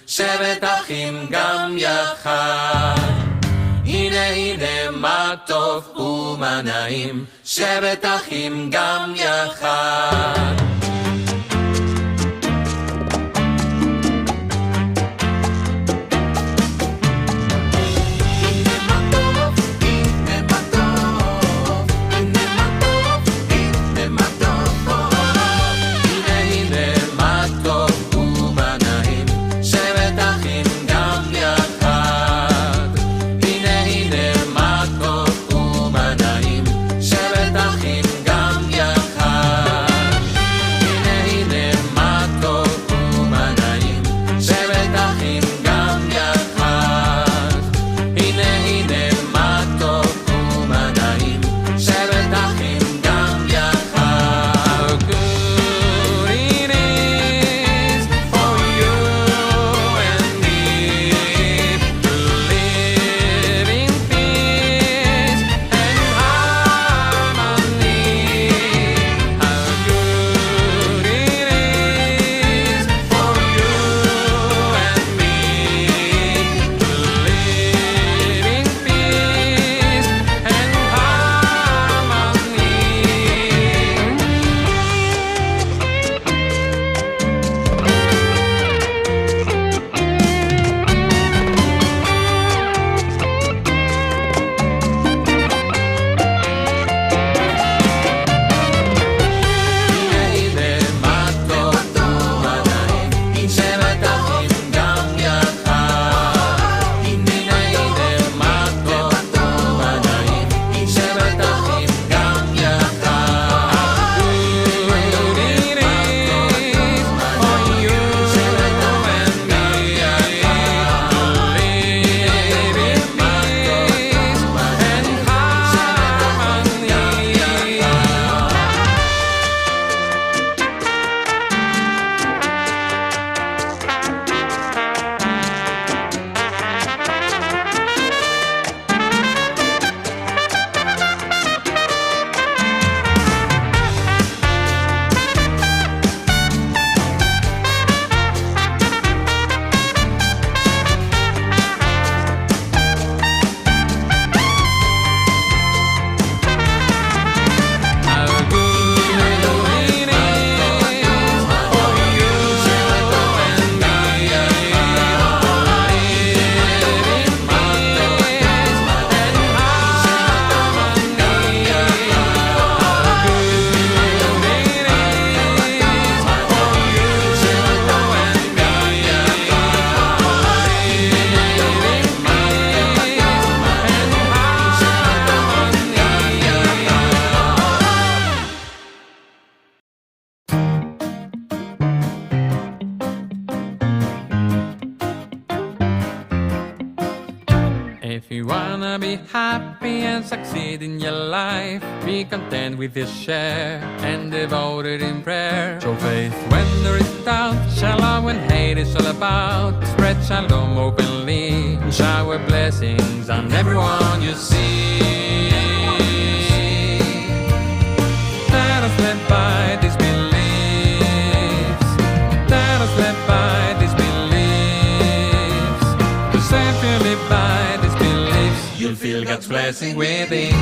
שבת אחים גם יחד. הנה הנה מה טוב ומה נעים, שבת אחים גם יחד. If you wanna be happy and succeed in your life, be content with your share and devoted in prayer. Show faith when there is doubt, shalom when hate is all about. Spread shalom openly and shower blessings on everyone you see. Let us live by these beliefs. Let us live by these beliefs. Cause if you live by these beliefs, you'll feel God's blessing within.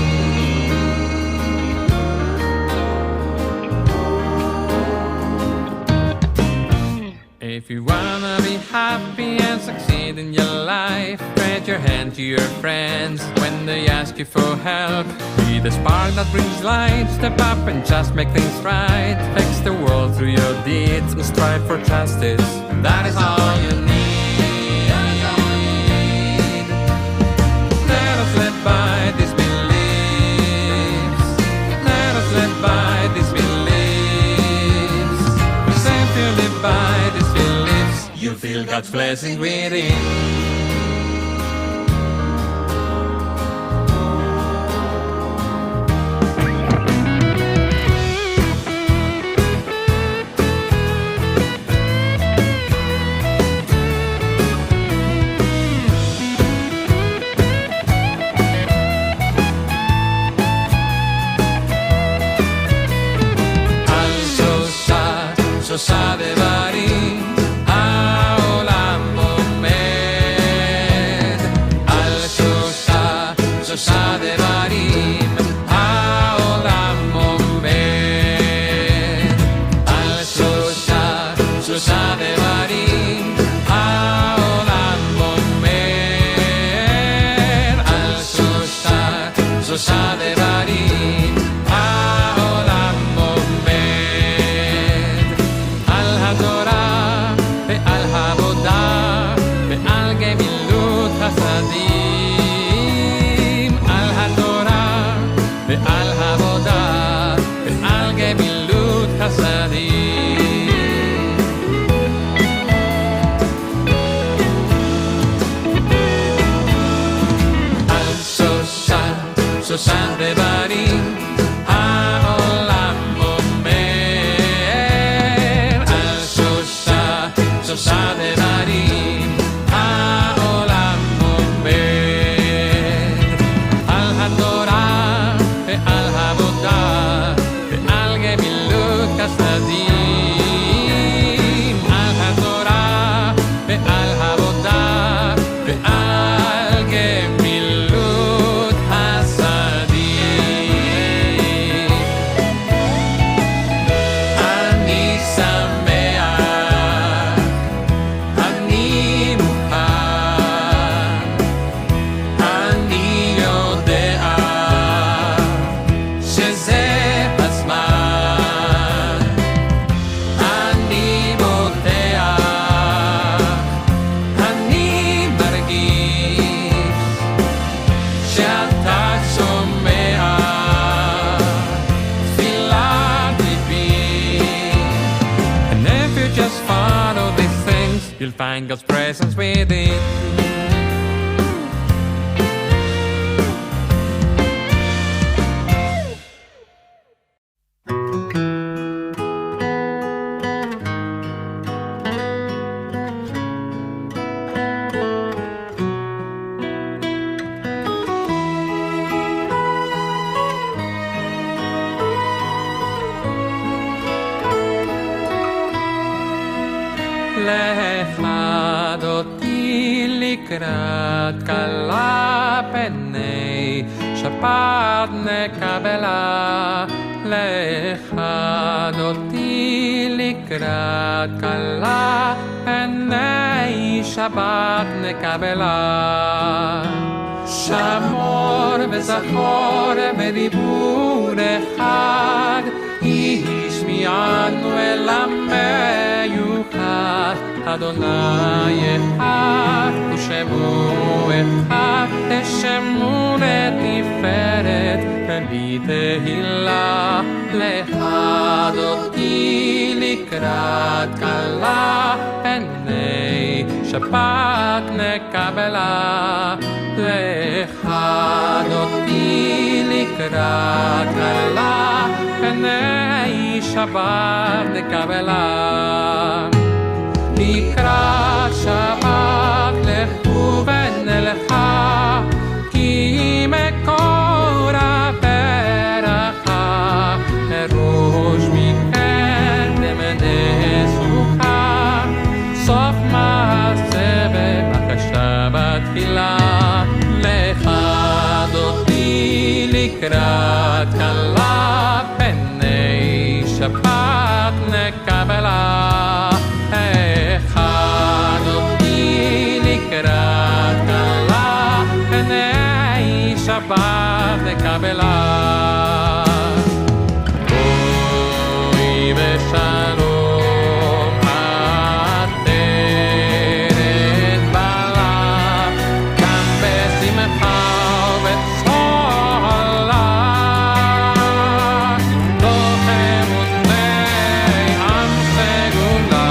If you wanna be happy and succeed in your life, spread your hand to your friends when they ask you for help. Be the spark that brings light, step up and just make things right. Fix the world through your deeds and strive for justice, and that is all you need. Let us live by these beliefs. Let us live by these beliefs. Cause if you live by these beliefs, you'll feel God's blessing within. So sad, everybody. Ahora שושן דברים העולם אומר על שושה דברים העולם אומר על התורה ועל עבודה ועל גמילות חסדים על התורה ועל עבודה ועל גמילות חסדים אני שמח אני מוכן אני יודע שזה הזמן אני בוטח אני מרגיש שאתה שומע תפילת ליבי And if you just follow these things you'll find God's presence within לכד אותי לקראת כלה פני שבת נקבלה לכד אותי לקראת כלה פני שבת נקבלה שמור וזכור בדיבור אחד השמיענו אל המיוחד אדוני אחד ושמו אחד תשמו לתפארת ולי תהילה לכד אותי לקראת כלה פני שבת נקבלה לכד אותי לקראת כלה פני שבת נקבלה לקראת שבת לכו ונלכה כי מקור הברכה לראש מכן למדי סוכה סוף מעשה בבקשה בתפילה לכד אותי לקראת כלה פני שבת נקבלה אחד אותי לקראת כלה פני שבת נקבלה בואי בשלום עטרת בעלה גם בשמחה ובצהלה תוך אמוני עם סגולה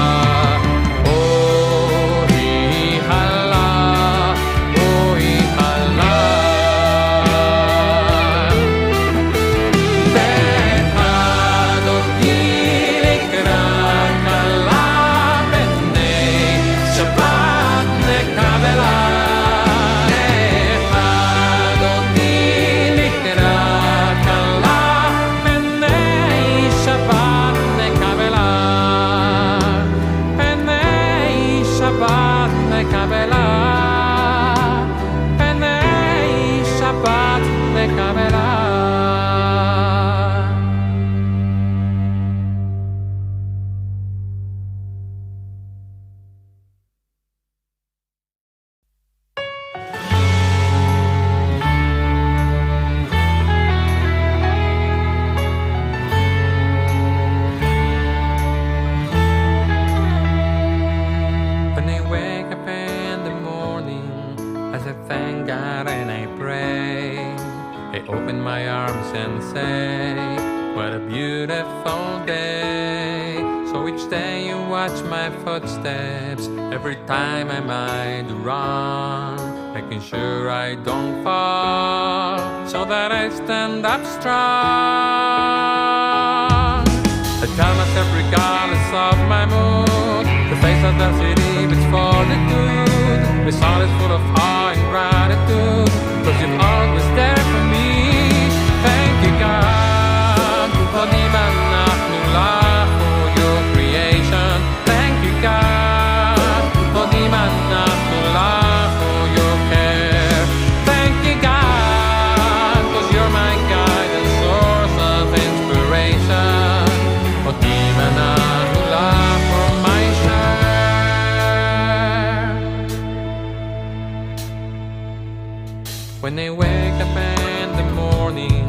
Footsteps every time I might run making sure I don't fall, so that I stand up strong. I tell myself regardless of my mood, to face adversity with fortitude. My soul is full of awe and gratitude, 'cause you're always there for me. Thank you, God, for the manna for your creation. Thank you, God, for the manna for your care. Thank you, God, 'cause you're my guide and source of inspiration. For the manna for my share. When I wake up in the morning,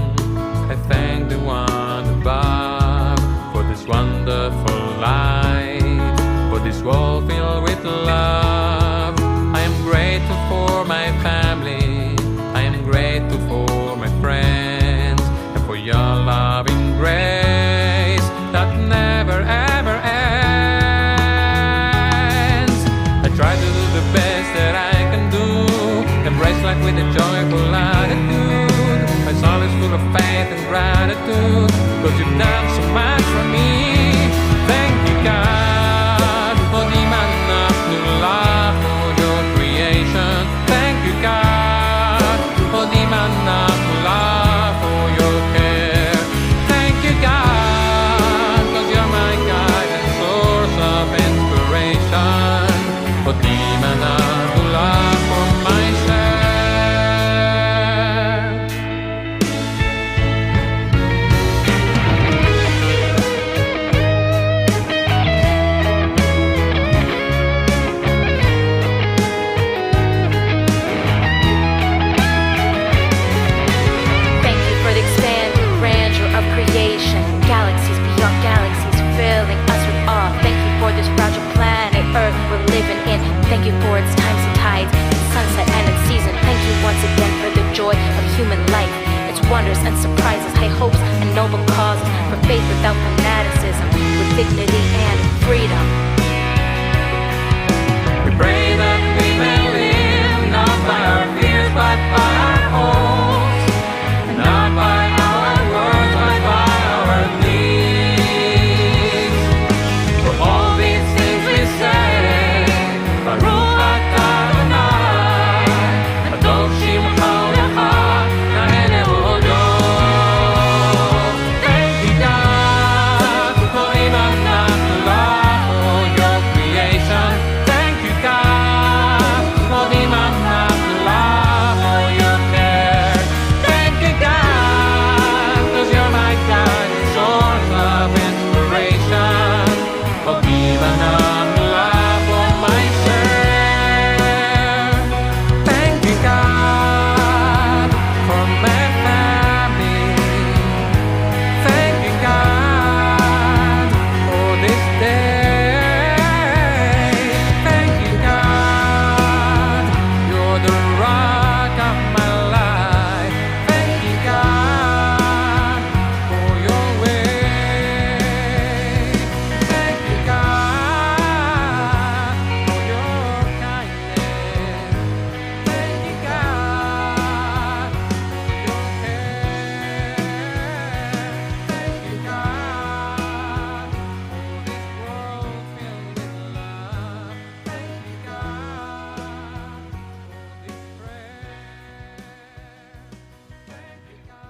I thank the one above for this wonderful life, for this world filled with love. I am grateful for my family, I am grateful for my friends, and for your loving grace that never ever ends. I try to do the best that I can do, embrace life with a joyful attitude. My soul is full of faith and gratitude, 'cause you've done so much for me. Thank you, God, for the manna for your creation. Thank you, God, for the manna for your care. Thank you, God, 'cause you're my guide and source of inspiration. For the manna for my share. Thank you for the expanding grandeur of creation. Galaxies beyond galaxies filling us with awe. Thank you for this fragile planet Earth we're living in. Thank you for its times and tides, its sunset and its season. Thank you once again for the joy of human life, its wonders and surprises, high hopes and noble causes, for faith without fanaticism, with dignity and freedom. We pray that we may live not by our fears but by our hopes, not by our words but by our deeds. For all these things we say, Baruch atah Adonai, Adon Shimcha Nahene Hodot. Thank you, God, for Imana for your creation. Thank you, God, for the manna for your care. Thank you, God, 'cause you're my guide and source of inspiration. For the manna for my share. Thank you, God, for my family. Thank you, God, for this day. Thank you, God, you're the rock of my life. Thank you, God, for your way. Thank you, God, for your kindness. Thank you, God, for your care. Thank you, God, for this world filled with love. Thank you, God, for this prayer. Thank you, God.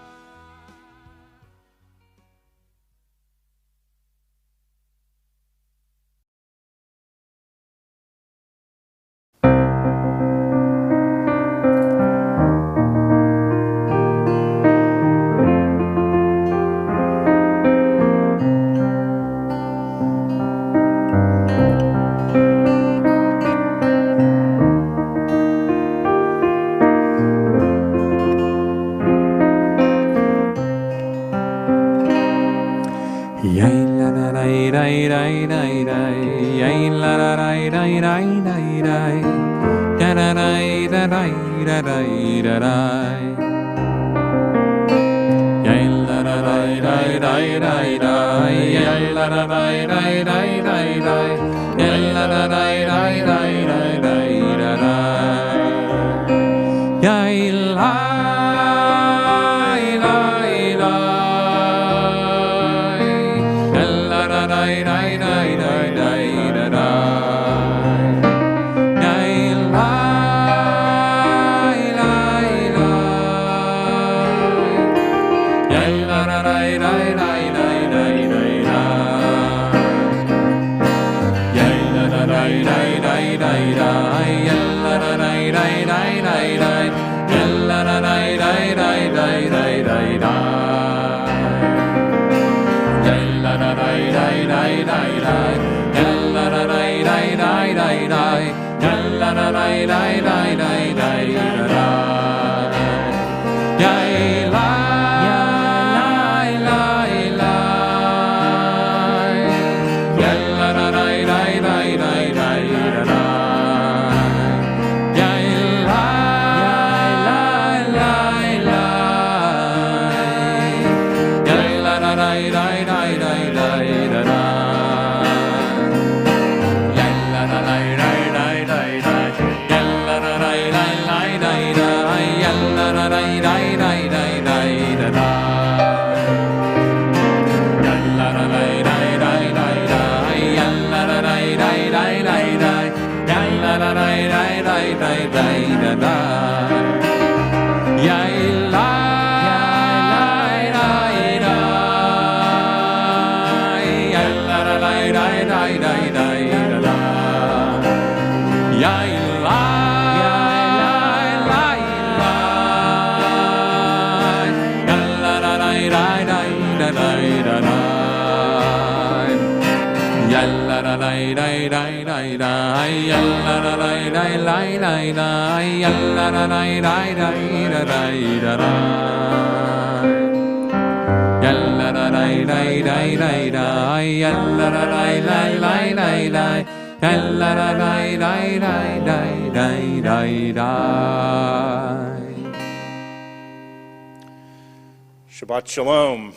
Shabbat Shalom.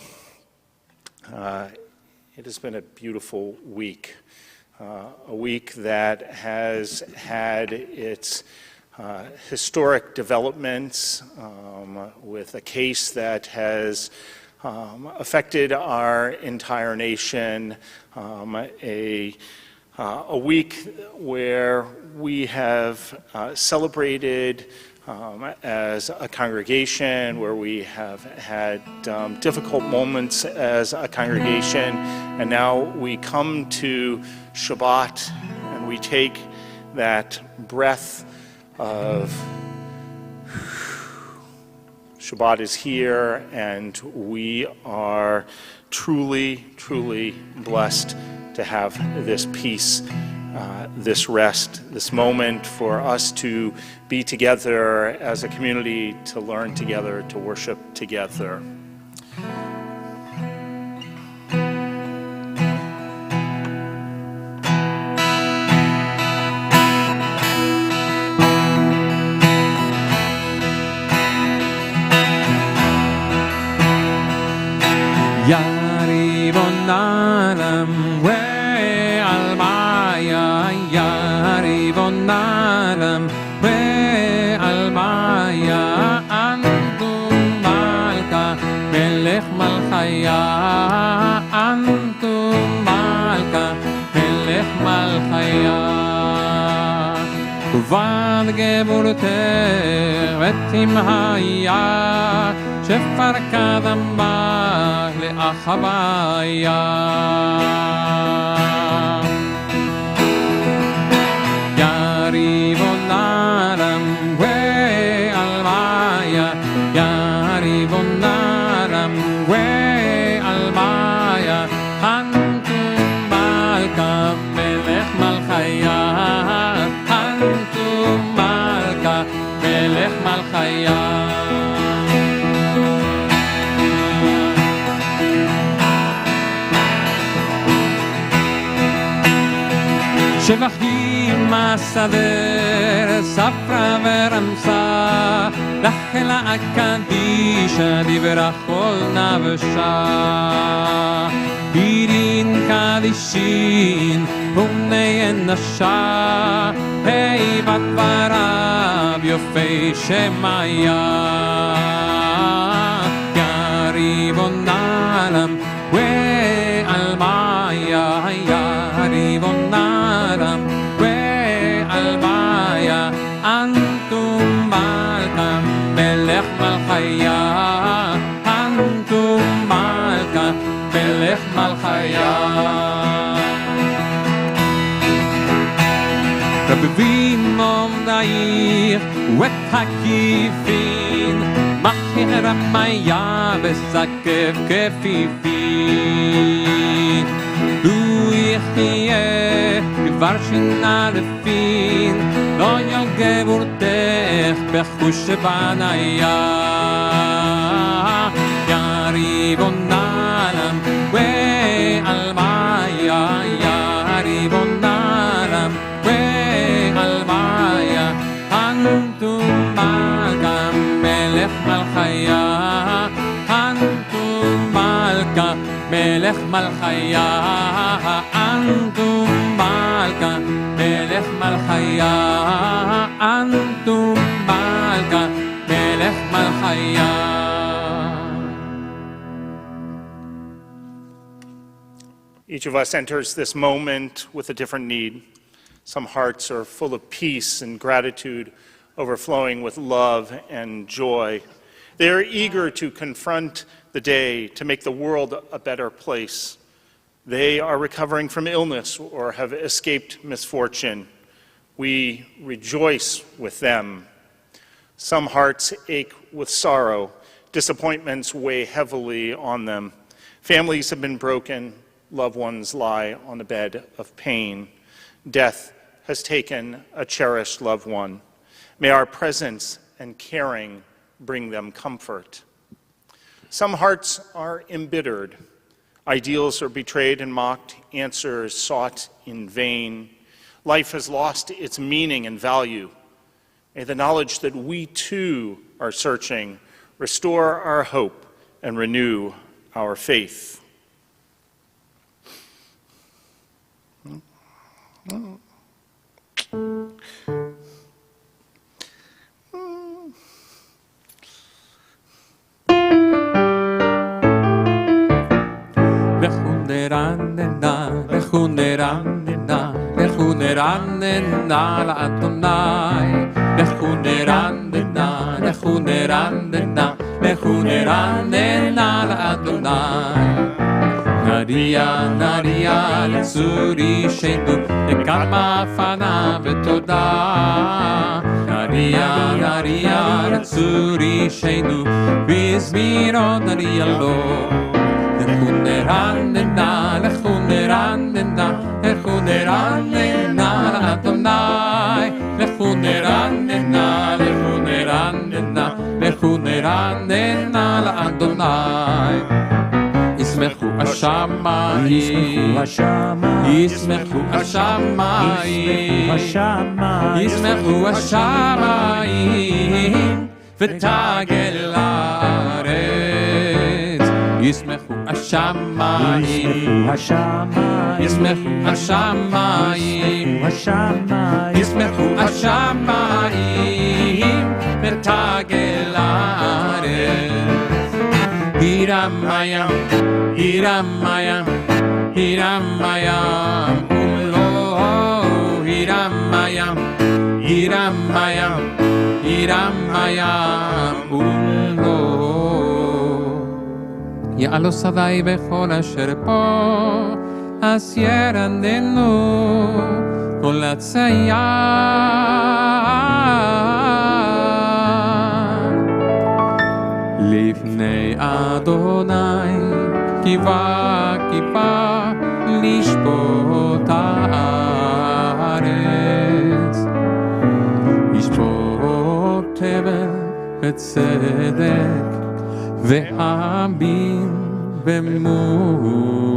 It has been a beautiful week, a week that has had its historic developments with a case that has affected our entire nation, a week where we have celebrated as a congregation, where we have had difficult moments as a congregation, and now we come to Shabbat and we take that breath of Shabbat is here, and we are truly, truly blessed to have this peace, this rest, this moment for us to be together as a community, to learn together, to worship together. Yarivon alam we almaya, yarivon alam we almaya, antum malka melech malchaya, antum malka melech malchaya. Kvad geburtech vetimhaya, שפר קדמה לאחוויה. יריבון עולם ועלמיה, יריבון עולם ועלמיה, הנטום מלכה מלך מלכיה, הנטום מלכה מלך מלכיה. שבחים הסדר ספרה ורמסה, לחלה הקדישה דיברה כל נבשה, בירין קדישין ומני אנשה, היבת דבריו יופי שמיה. יריבון עולם ועלמיה, יריבון עולם ועלמיה, אנטום מלכה מלך מלכיה, אנטום מלכה מלך מלכיה. רבי לימום נעיר ואת הקיפין מחיר המיה וסקף כפיפין לו יחיה כבר שינה לפין לא יוגב ורתך בחוש בניה יריבון עלם ועלמיה יריבון עלם ועלמיה הנטום מלכה מלך מלכיה הנטום מלכה מלך מלכיה הנטום מלכה מלך מלכיה הנטום מלכה מלך מלכיה. Each of us enters this moment with a different need. Some hearts are full of peace and gratitude, overflowing with love and joy. They are eager to confront the day, to make the world a better place. They are recovering from illness or have escaped misfortune. We rejoice with them. Some hearts ache with sorrow. Disappointments weigh heavily on them. Families have been broken. Loved ones lie on a bed of pain. Death has taken a cherished loved one. May our presence and caring bring them comfort. Some hearts are embittered. Ideals are betrayed and mocked, answers sought in vain. Life has lost its meaning and value. May the knowledge that we too are searching restore our hope and renew our faith. Lechunerandena la Adonai Lechunerandena la Adonai Naria לצורי שנו לכמה פנה ותודה נריה לצורי שנו והזמירו נריה לו Lechunerandena לאדוני Lechunerandena לאדוני ישמחו השמיים ישמחו השמיים ותגל הארץ ישמחו השמיים ישמחו השמיים ותגל הארץ הירמיים ולא הירמיים ולא יעלו שדי בכל אשר פה אסיר עננו כל הצייר לפני אדוני קיווה לשפוט הארץ ישפוט תבל וצדק והאמין באמונתו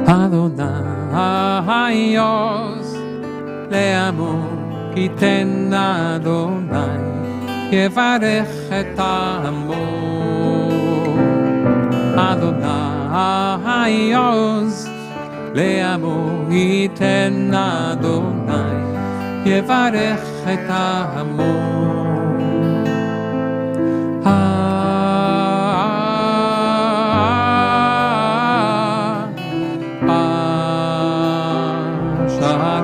אדוני עוז לעמו ייתן אדוני יברך את עמו אדוני עוז לעמו ייתן אדוני יברך את עמו שלום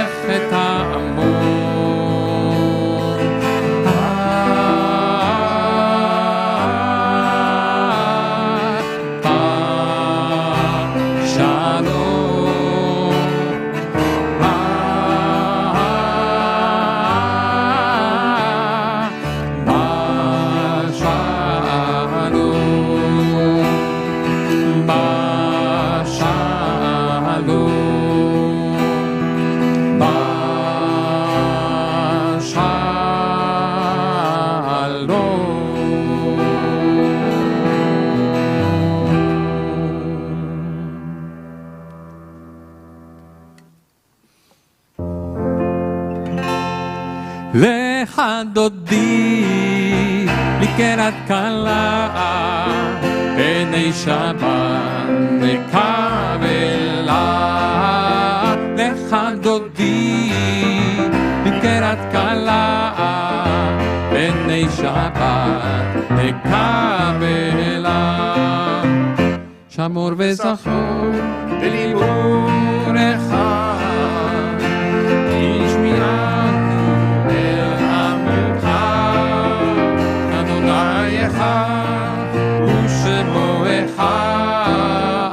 את העמוד. לך דודי לקראת כלה פני שבת נקבלה. לך דודי לקראת כלה פני שבת נקבלה. שמור וזכור בדיבורך תשמיענו אל עמך אדוני אחד ושמו אחד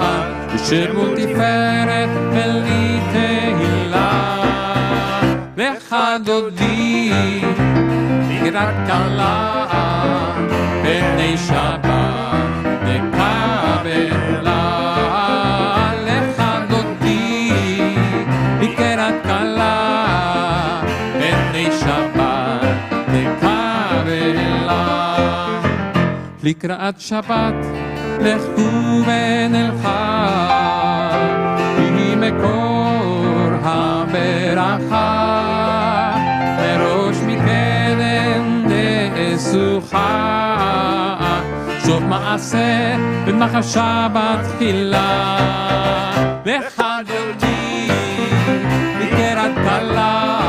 ושמו תפארת ולי תהילה. לך דודי לקראת כלה פני שבת נקבלה. לך דודי לקראת כלה פני שבת נקבלה. לקראת שבת לכו ונלכה היא מקור הברכה מראש מקדם דסוכה סוף מעשה במחשה בתחילה. לך דודי לקראת כלה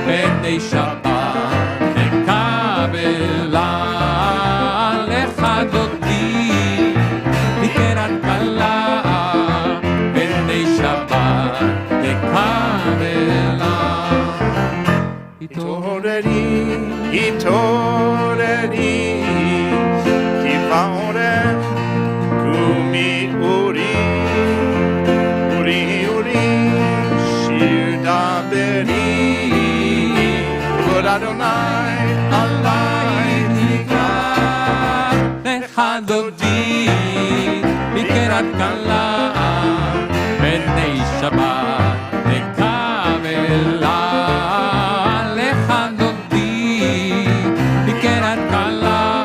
פני שבת נקבלה. לך דודי לקראת כלה פני שבת נקבלה. התעוררי, התעוררי, כפעורך קומי אורי, אורי אורי, שיר דברי, כבוד אדוני עלי נקרא. לך דודי לקראת כלה פני שבת נקבלה. לך דודי לקראת כלה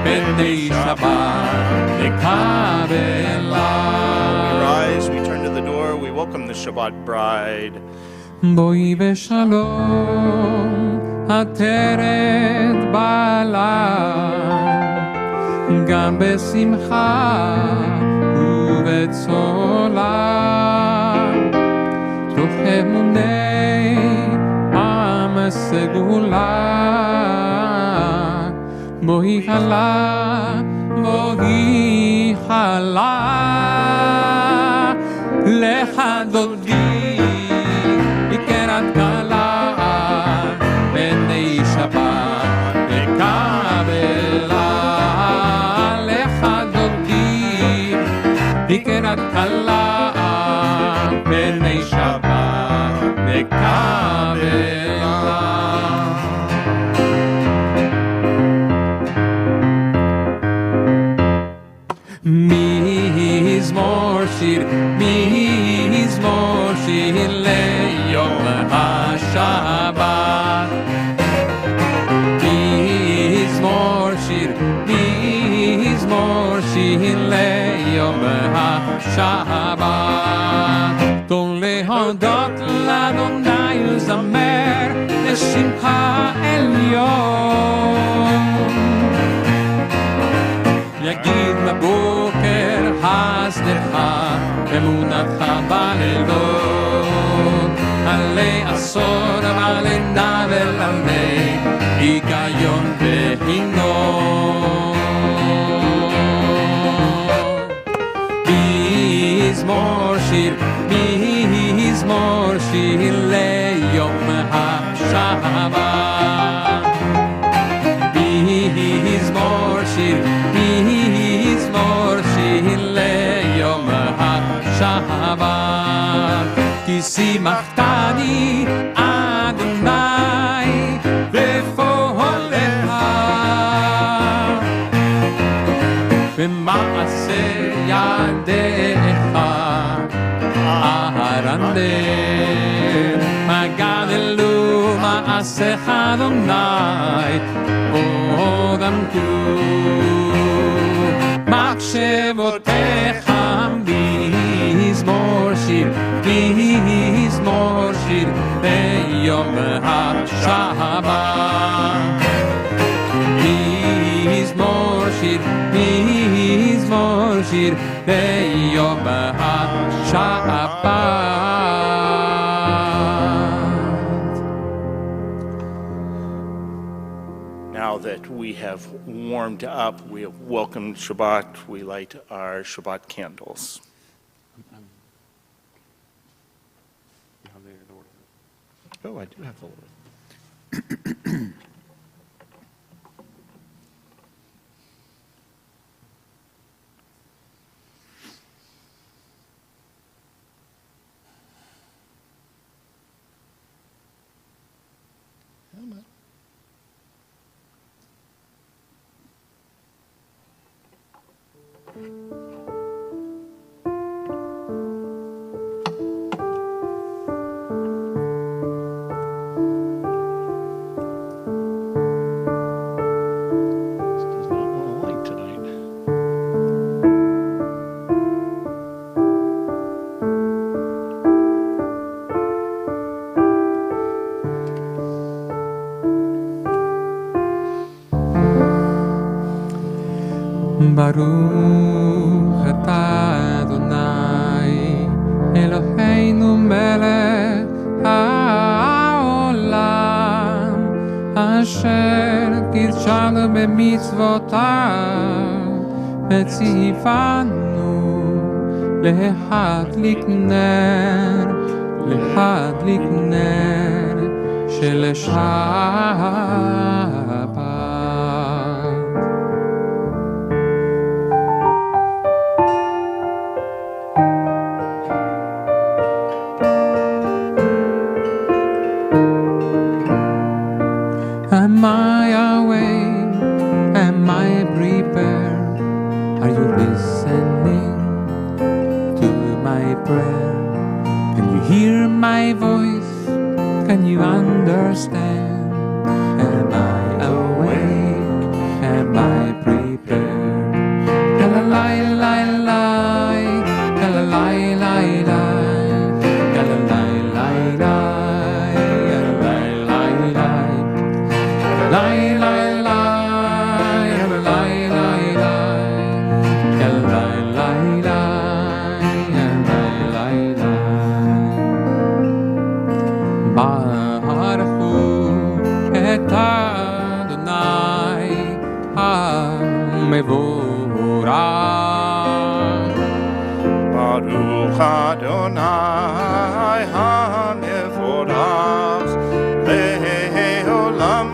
פני שבת נקבלה. Rise, we turn to the door, we welcome the Shabbat bride. בואי בשלום עטרת בעלה גם בשמחה ובצולה תוך אמוני עם סגולה. בואי חלה, בואי חלה. לך דודי לקראת כלה פני שבת נקבלה. לך דודי לקראת כלה פני שבת נקבלה. מזמור שיר, מזמור שיר ליום השבת. מזמור שיר, מזמור שיר ליום השבת. טוב להודות לאדוני ולזמר לשמחה עליון. יגיד בבוקר הסליחה אמונתך בלילות. עלי עשור ועלי נבל עלי היגיון והימנון. מזמור שיר, מזמור שיר שיר ליום השבת. מזמור שיר ליום השבת. כי שימחתני אדוני בפועלך במעשה ידיך ארנדר. מה גדלו מעשיך אדוני עודם מחשבותיך מזמור שיר ביום השבת. מזמור שיר ביום השבת. Now that we have warmed up, we have welcomed Shabbat, we light our Shabbat candles. Oh, I do have the Lord. ברוך אתה אדוני אלוהינו מלך העולם אשר קידשנו במצוותיו וציוונו להדליק נר של שבת. Am I awake? Am I prepared? Are you listening to my prayer? Can you hear my voice? Can you understand? Am I awake? Am I prepared? Kalalai lai lai, kalalai lai lai, kalalai lai lai, kalalai lai lai. Lai lai lai, lai lai lai, lai lai lai, lai lai lai. Baruchu et Adonai HaMevorach. Baruch Adonai HaMevorach le'olam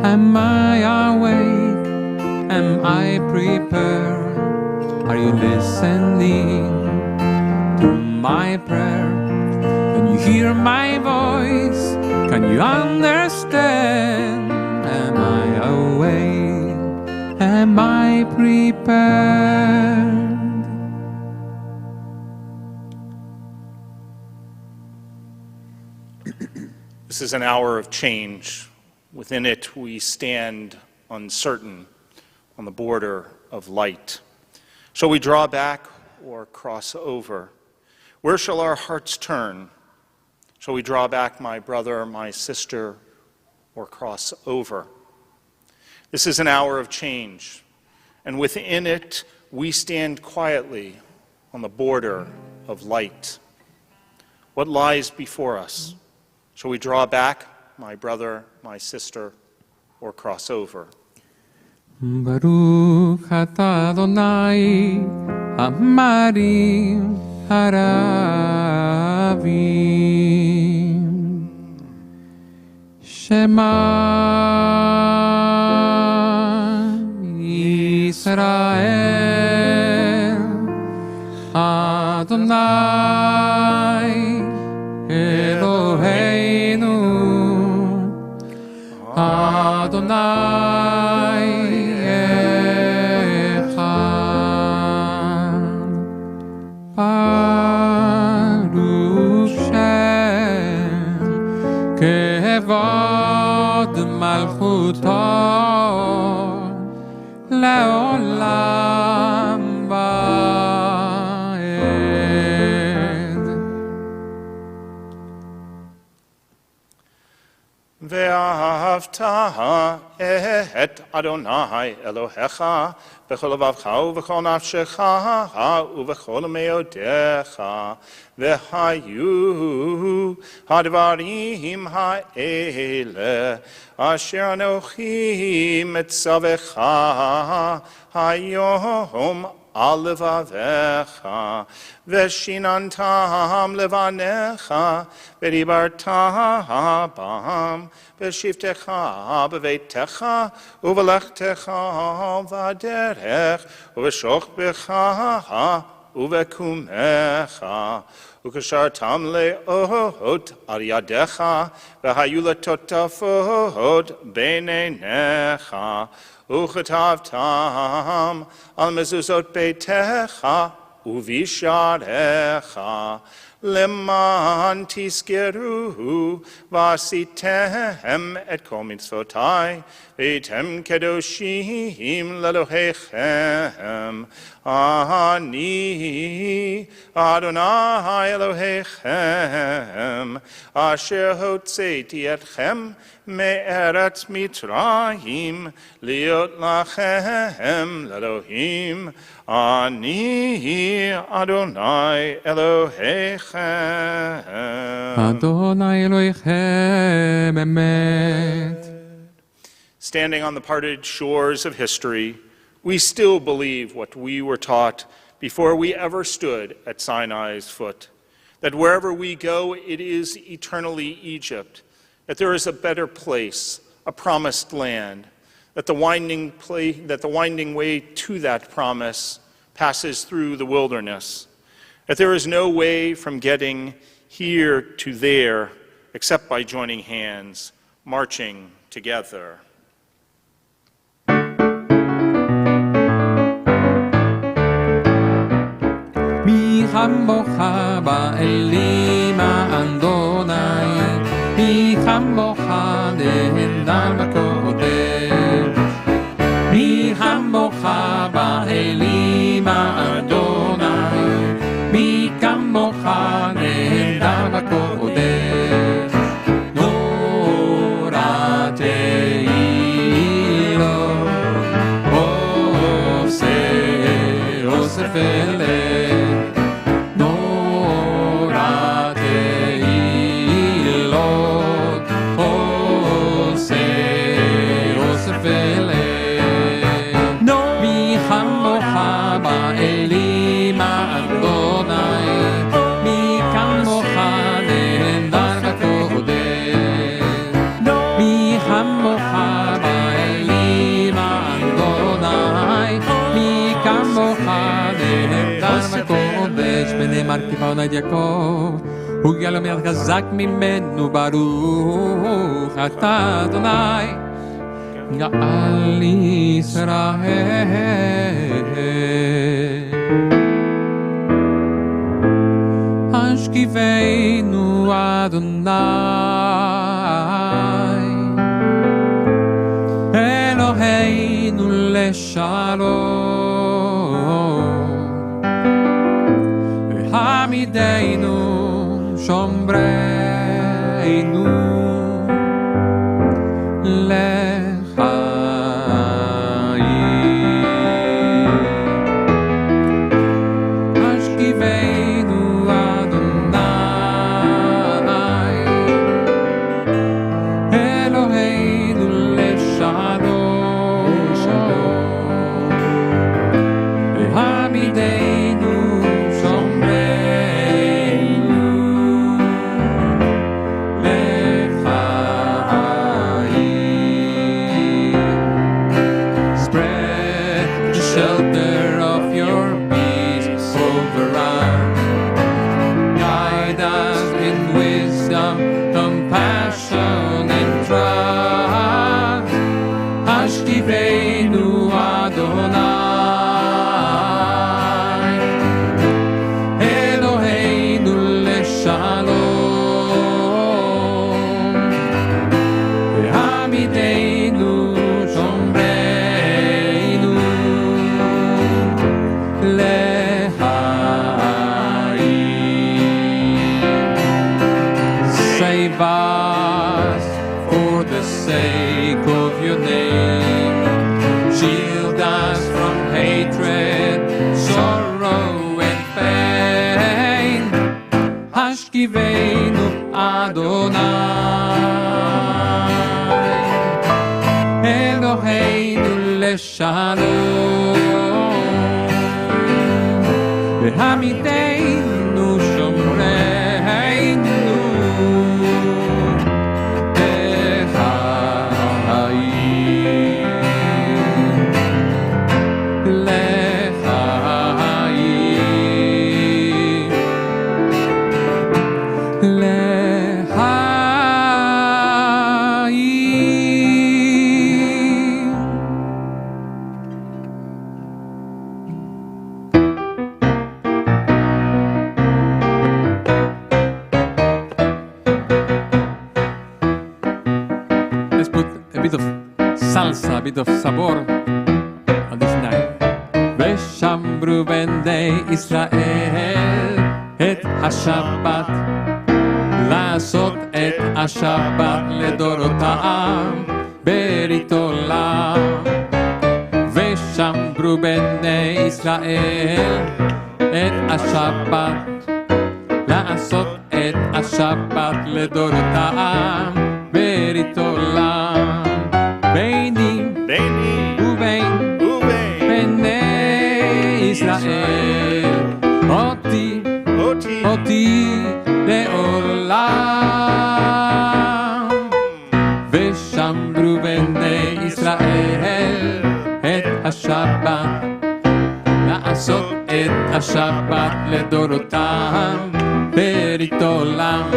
Am I awake? Am I prepared? Are you listening to my prayer? Can you hear my voice? Can you understand? Am I awake? Am I prepared? This is an hour of change. Within it, we stand uncertain on the border of light. Shall we draw back or cross over? Where shall our hearts turn? Shall we draw back, my brother, my sister, or cross over? This is an hour of change, and within it, we stand quietly on the border of light. What lies before us? Shall we draw back, my brother, my sister, or cross over? Baruch atah Adonai hamarim haravim Shema Yisrael Adonai Eloheinu Adonai Echad Baruch Shem Kevod Malchuto Leolam Vaed Ve'ahavta et Adonai Elohecha v'chol levavcha u'v'chol nafshecha u'v'chol meodecha v'hayu hadvarim ha'ele asher anochi mitzavecha hayom al levavecha v'shinantam levanecha v'dibarta bam v'shivtecha b'veitecha u'v'lechtecha v'aderech u'v'shochbecha u'v'kumecha u'kashartam le'ot al yadecha v'hayu letotafot b'neinecha Uchatavtam al mezuzot beitecha uvisharecha leman tiskeru vasitem et kol mitzvotai veitem kedoshim lelohechem ani Adonai Elohechem asher hotzeiti etchem me'eretz Mitzrayim liot lachem lelohim ani Adonai Elohechem Adonai Elohechem emet. Standing on the parted shores of history, we still believe what we were taught before we ever stood at Sinai's foot, that wherever we go, it is eternally Egypt, that there is a better place, a promised land, that the winding way to that promise passes through the wilderness, that there is no way from getting here to there except by joining hands, marching together. Mi chambocha ba'elim Adonai Mi chambocha nehedar b'kodesh Mi chambocha ba'elim Adonai Mi chambocha nehedar b'kodesh Nora teilo Oseh vele ונאמר כפרנה את יעקב, הוא גאה לו מיד חזק ממנו ברוך אתה אדוני גאל ישראל השכיבנו אדוני אלוהינו לשלום העמידנו שומרי the sake of your name. Shield us from hatred, sorrow and pain. Hashkivenu Adonai, Eloheinu leshalom, V'hamiteinu shomreinu salsa, a bit of sabor on this night. Veshambru bnei Israel et HaShabbat, לעשות את השבת לדורותם ברית עולם. ושמרו בני ישראל את השבת, לעשות את השבת לדורותם ברית עולם. ביני ובין בני ישראל, אותי לעולם. ושמרו בני ישראל את השבת, לעשות את השבת לדורותם ברית עולם.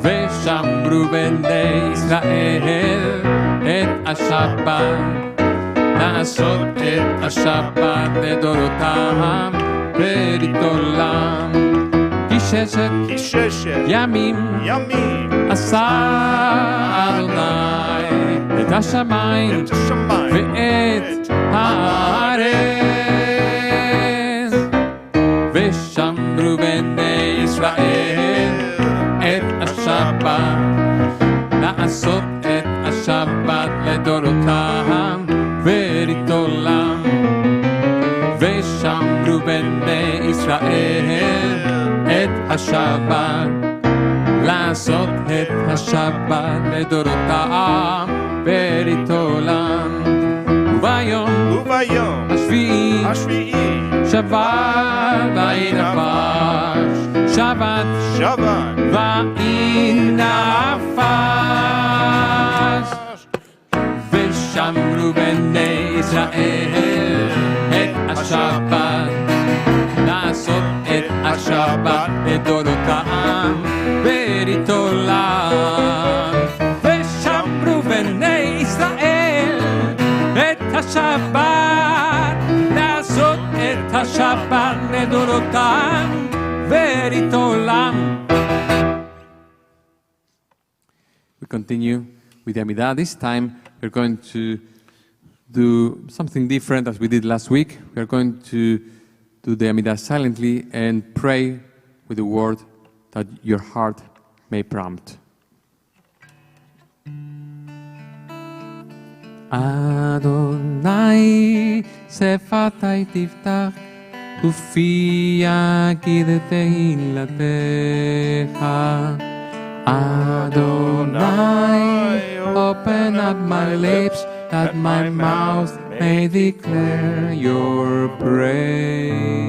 ושמרו בני ישראל את השבת, לעשות את השבת לדורותם ברית עולם. כי ששת ימים עשה אדוני את השמיים ואת הארץ. ושמרו בני ישראל את השבת, לעשות את השבת לדורותם ברית עולם. ושמרו בני ישראל את השבת, לעשות את השבת לדורותם ברית עולם. וביום השביעי שבת וינפש, שבת וינפש. ושמרו בני ישראל את השבת, לעשות את השבת לדורותם ברית עולם. ושמרו בני ישראל את השבת, לעשות את השבת לדורותם ברית עולם. We continue with the Amidah. This time we're going to do something different as we did last week. We're going to do the Amidah silently and pray with the word that your heart may prompt. Adonai sefatai tiftach ufi yagid tehilatecha. Adonai, open up my lips that my mouth may declare your praise.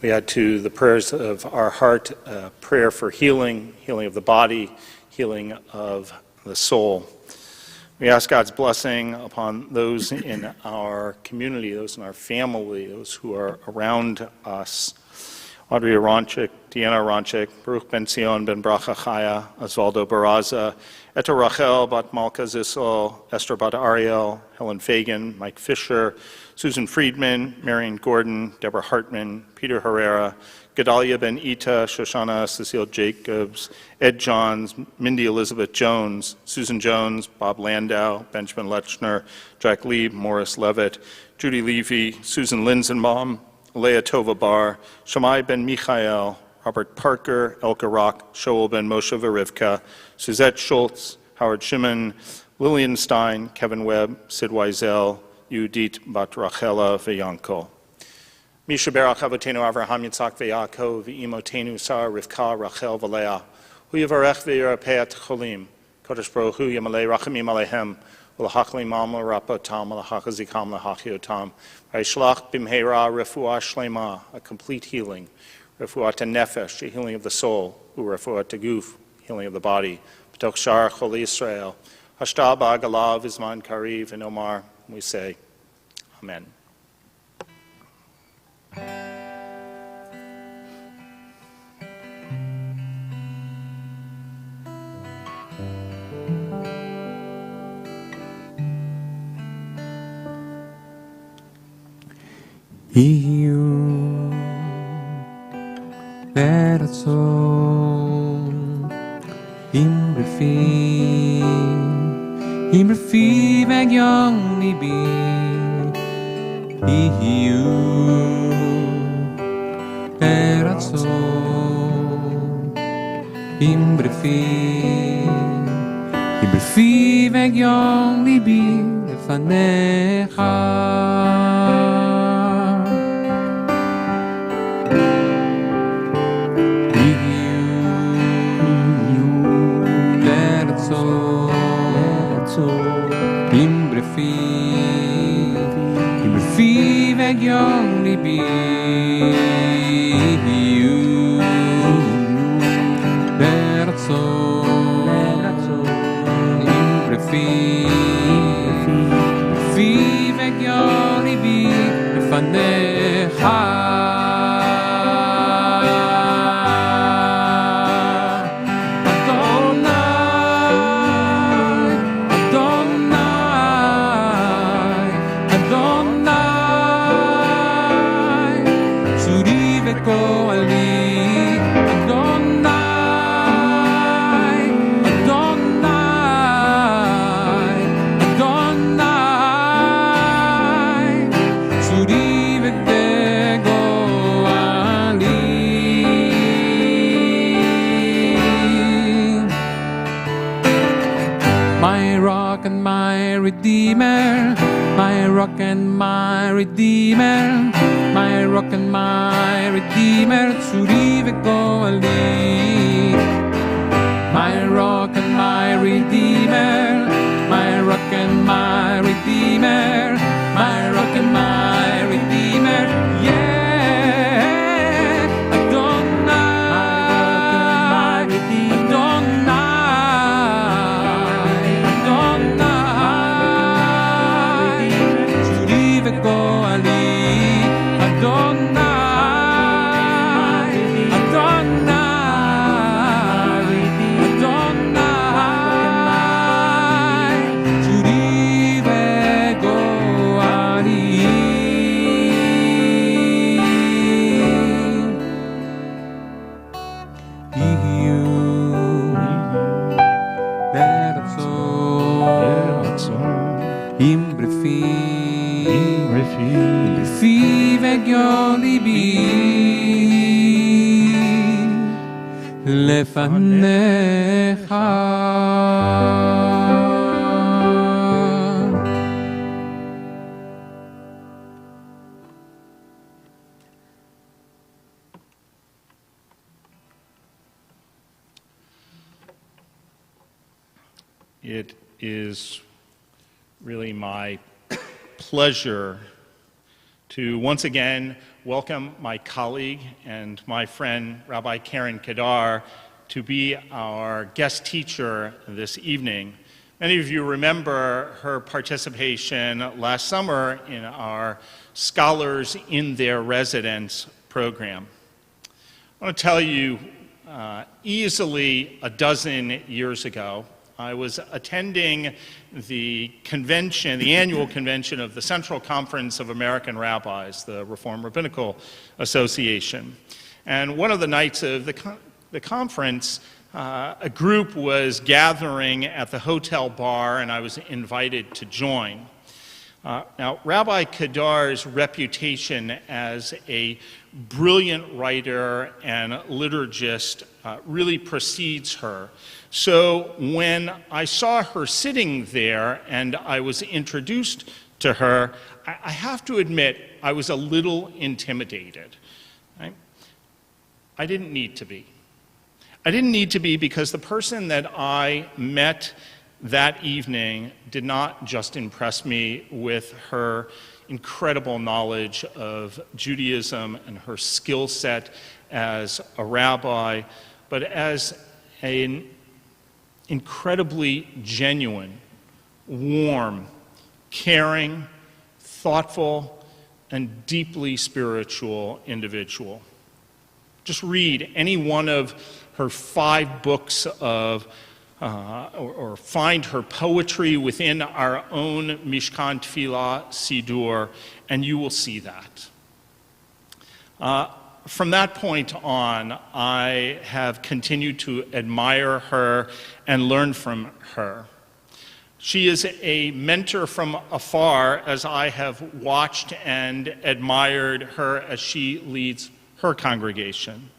We add to the prayers of our heart prayer for healing, healing of the body, healing of the soul. We ask God's blessing upon those in our community, those in our family, those who are around us. Audrey Aronchik, Deanna Aronchik, Baruch Ben Zion Ben Bracha Chaya, Osvaldo Barraza, Eta Rachel Bat Malka Zissel, Esther Bat Ariel, Helen Fagan, Mike Fisher, Susan Friedman, Marion Gordon, Deborah Hartman, Peter Herrera, Gedalia Ben Ita, Shoshana Cecile Jacobs, Ed Johns, Mindy Elizabeth Jones, Susan Jones, Bob Landau, Benjamin Lechner, Jack Lieb, Morris Levitt, Judy Levy, Susan Linsenbaum, Leah Tova Bar, Shammai Ben Michael, Robert Parker, Elka Rock, Shoel Ben Moshe Verivka, Suzette Schultz, Howard Shimon, Lillian Stein, Kevin Webb, Sid Wiesel, Yudit Bat Rachela Veyanko. Misha Berach Avotenu Avraham Yitzhak Ve'Yaakov Ve'imotenu Sarah Rivka Rachel V'Leah Hu Yivarech Ve'Yirapeat Cholim Kodesh Baruch Hu Yamalei Rachamim Alehem V'Lachachli Mam L'Rapotam V'Lachachazikam L'Hachiotam V'Yishlach B'Mheira Refuah Shlema, a complete healing, Refuah Nefesh, a healing of the soul, Hu Refuah Guf, healing of the body, B'Toch Shar Chol Yisrael Hashta Ba'Galav Izman Kariv and Omar. We say, Amen. Iyu Beratson Imrefi Vegyong Libi Iyu Beratson Imrefi Vegyong Libi Lefanecha Imrefi Vegyong Libi Beratson Imrefi Vegyong Libi Lefanecha Redeemer, my rock and my Redeemer, my rock and my Redeemer, Tzuri v'goali. My rock and my Redeemer, my rock and my Redeemer, my rock and my Redeemer, yeah, Adonai, Adonai. It is really my pleasure to once again welcome my colleague and my friend, Rabbi Karen Kedar, to be our guest teacher this evening. Many of you remember her participation last summer in our Scholars in Their Residence program. I want to tell you, easily a dozen years ago, I was attending the convention, the annual convention of the Central Conference of American Rabbis, the Reform Rabbinical Association. And one of the nights of the conference, a group was gathering at the hotel bar, and I was invited to join. Now, Rabbi Kedar's reputation as a brilliant writer and liturgist really precedes her. So when I saw her sitting there and I was introduced to her, I have to admit I was a little intimidated. Right? I didn't need to be. I didn't need to be because the person that I met that evening did not just impress me with her incredible knowledge of Judaism and her skill set as a rabbi, but as an incredibly genuine, warm, caring, thoughtful, and deeply spiritual individual. Just read any one of her 5 books of or find her poetry within our own Mishkan Tefillah Sidur, and you will see that. From that point on, I have continued to admire her and learn from her. She is a mentor from afar as I have watched and admired her as she leads her congregation.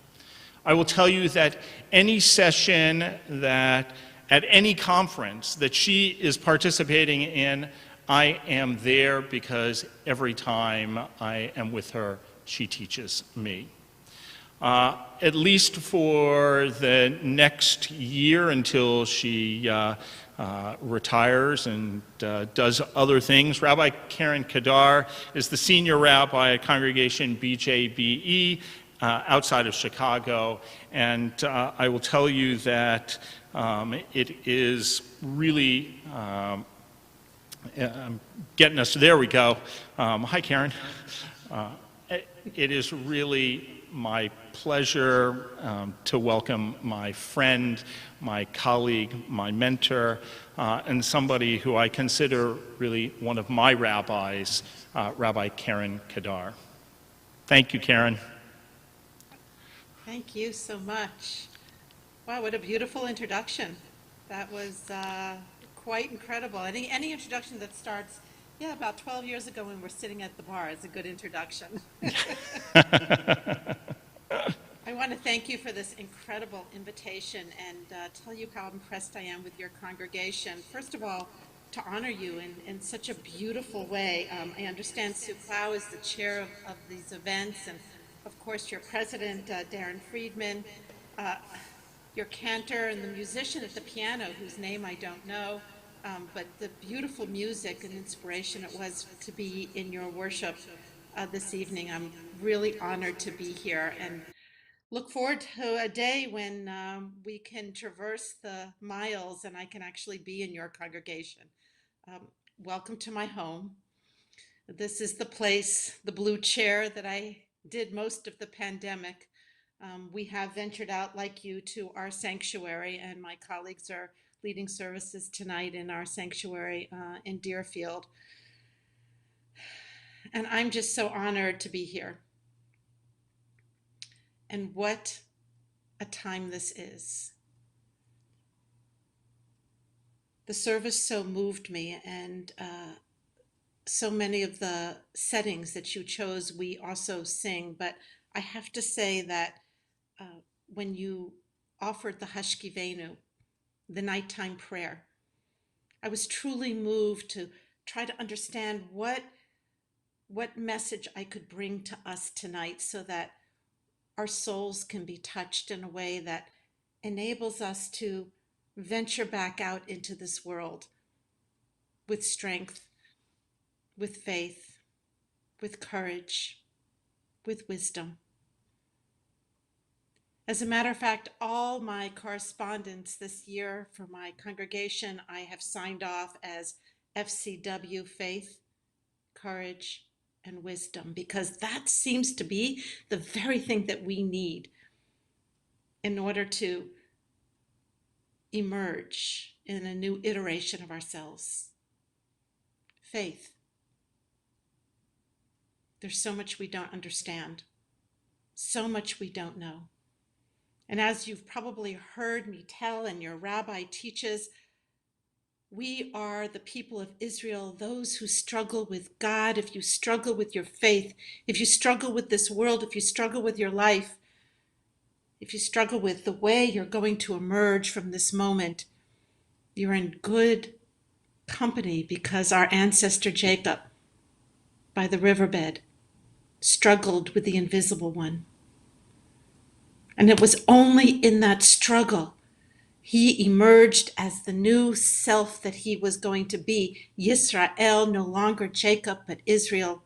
I will tell you that any session that at any conference that she is participating in, I am there because every time I am with her, she teaches me. At least for the next year until she retires and does other things, Rabbi Karen Kedar is the senior rabbi at Congregation BJBE outside of Chicago, and I will tell you that it is really getting us, there we go. Hi, Karen. It is really my pleasure to welcome my friend, my colleague, my mentor, and somebody who I consider really one of my rabbis, Rabbi Karen Kedar. Thank you, Karen. Thank you so much. Wow, what a beautiful introduction. That was quite incredible. Any introduction that starts, yeah, about 12 years ago when we're sitting at the bar is a good introduction. I want to thank you for this incredible invitation and tell you how impressed I am with your congregation. First of all, to honor you in such a beautiful way. I understand Sue Clow is the chair of these events, and of course your president, Darren Friedman, your cantor and the musician at the piano, whose name I don't know, but the beautiful music and inspiration it was to be in your worship this evening. I'm really honored to be here and look forward to a day when we can traverse the miles and I can actually be in your congregation. Welcome to my home. This is the place, the blue chair that I did most of the pandemic. We have ventured out like you to our sanctuary, and my colleagues are leading services tonight in our sanctuary in Deerfield. And I'm just so honored to be here. And what a time this is. The service so moved me, and so many of the settings that you chose, we also sing. But I have to say that when you offered the Hashkivenu, the nighttime prayer, I was truly moved to try to understand what message I could bring to us tonight so that our souls can be touched in a way that enables us to venture back out into this world with strength, with faith, with courage, with wisdom. As a matter of fact, all my correspondence this year for my congregation, I have signed off as FCW, faith, courage, and wisdom, because that seems to be the very thing that we need in order to emerge in a new iteration of ourselves. Faith. There's so much we don't understand, so much we don't know. And as you've probably heard me tell and your rabbi teaches, we are the people of Israel, those who struggle with God. If you struggle with your faith, if you struggle with this world, if you struggle with your life, if you struggle with the way you're going to emerge from this moment, you're in good company, because our ancestor Jacob, by the riverbed, struggled with the invisible one. And it was only in that struggle he emerged as the new self that he was going to be. Yisrael, no longer Jacob, but Israel.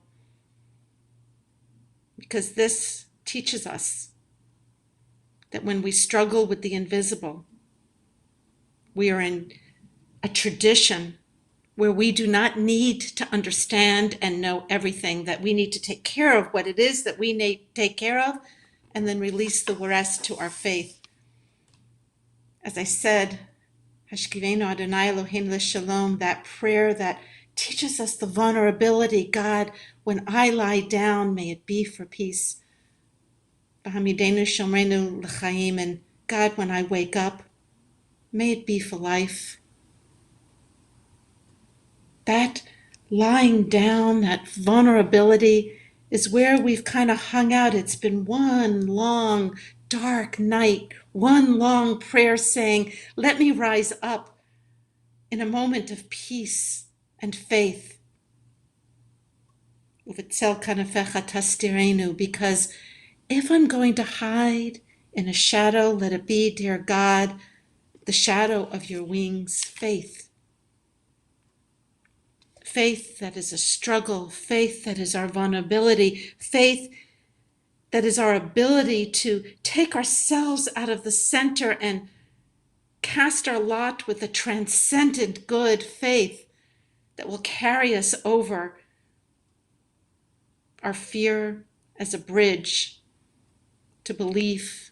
Because this teaches us that when we struggle with the invisible, we are in a tradition where we do not need to understand and know everything, that we need to take care of what it is that we need to take care of, and then release the rest to our faith. As I said, Hashkivenu Adonai Eloheinu L'Shalom, that prayer that teaches us the vulnerability. God, when I lie down, may it be for peace. B'hamidenu Shomrenu L'Chaim, and God, when I wake up, may it be for life. That lying down, that vulnerability, is where we've kind of hung out. It's been one long, dark night, one long prayer saying, let me rise up in a moment of peace and faith. Uvitzel kanafecha tastirenu, because if I'm going to hide in a shadow, let it be, dear God, the shadow of your wings, faith. Faith that is a struggle, faith that is our vulnerability, faith that is our ability to take ourselves out of the center and cast our lot with a transcendent good, faith that will carry us over our fear as a bridge to belief,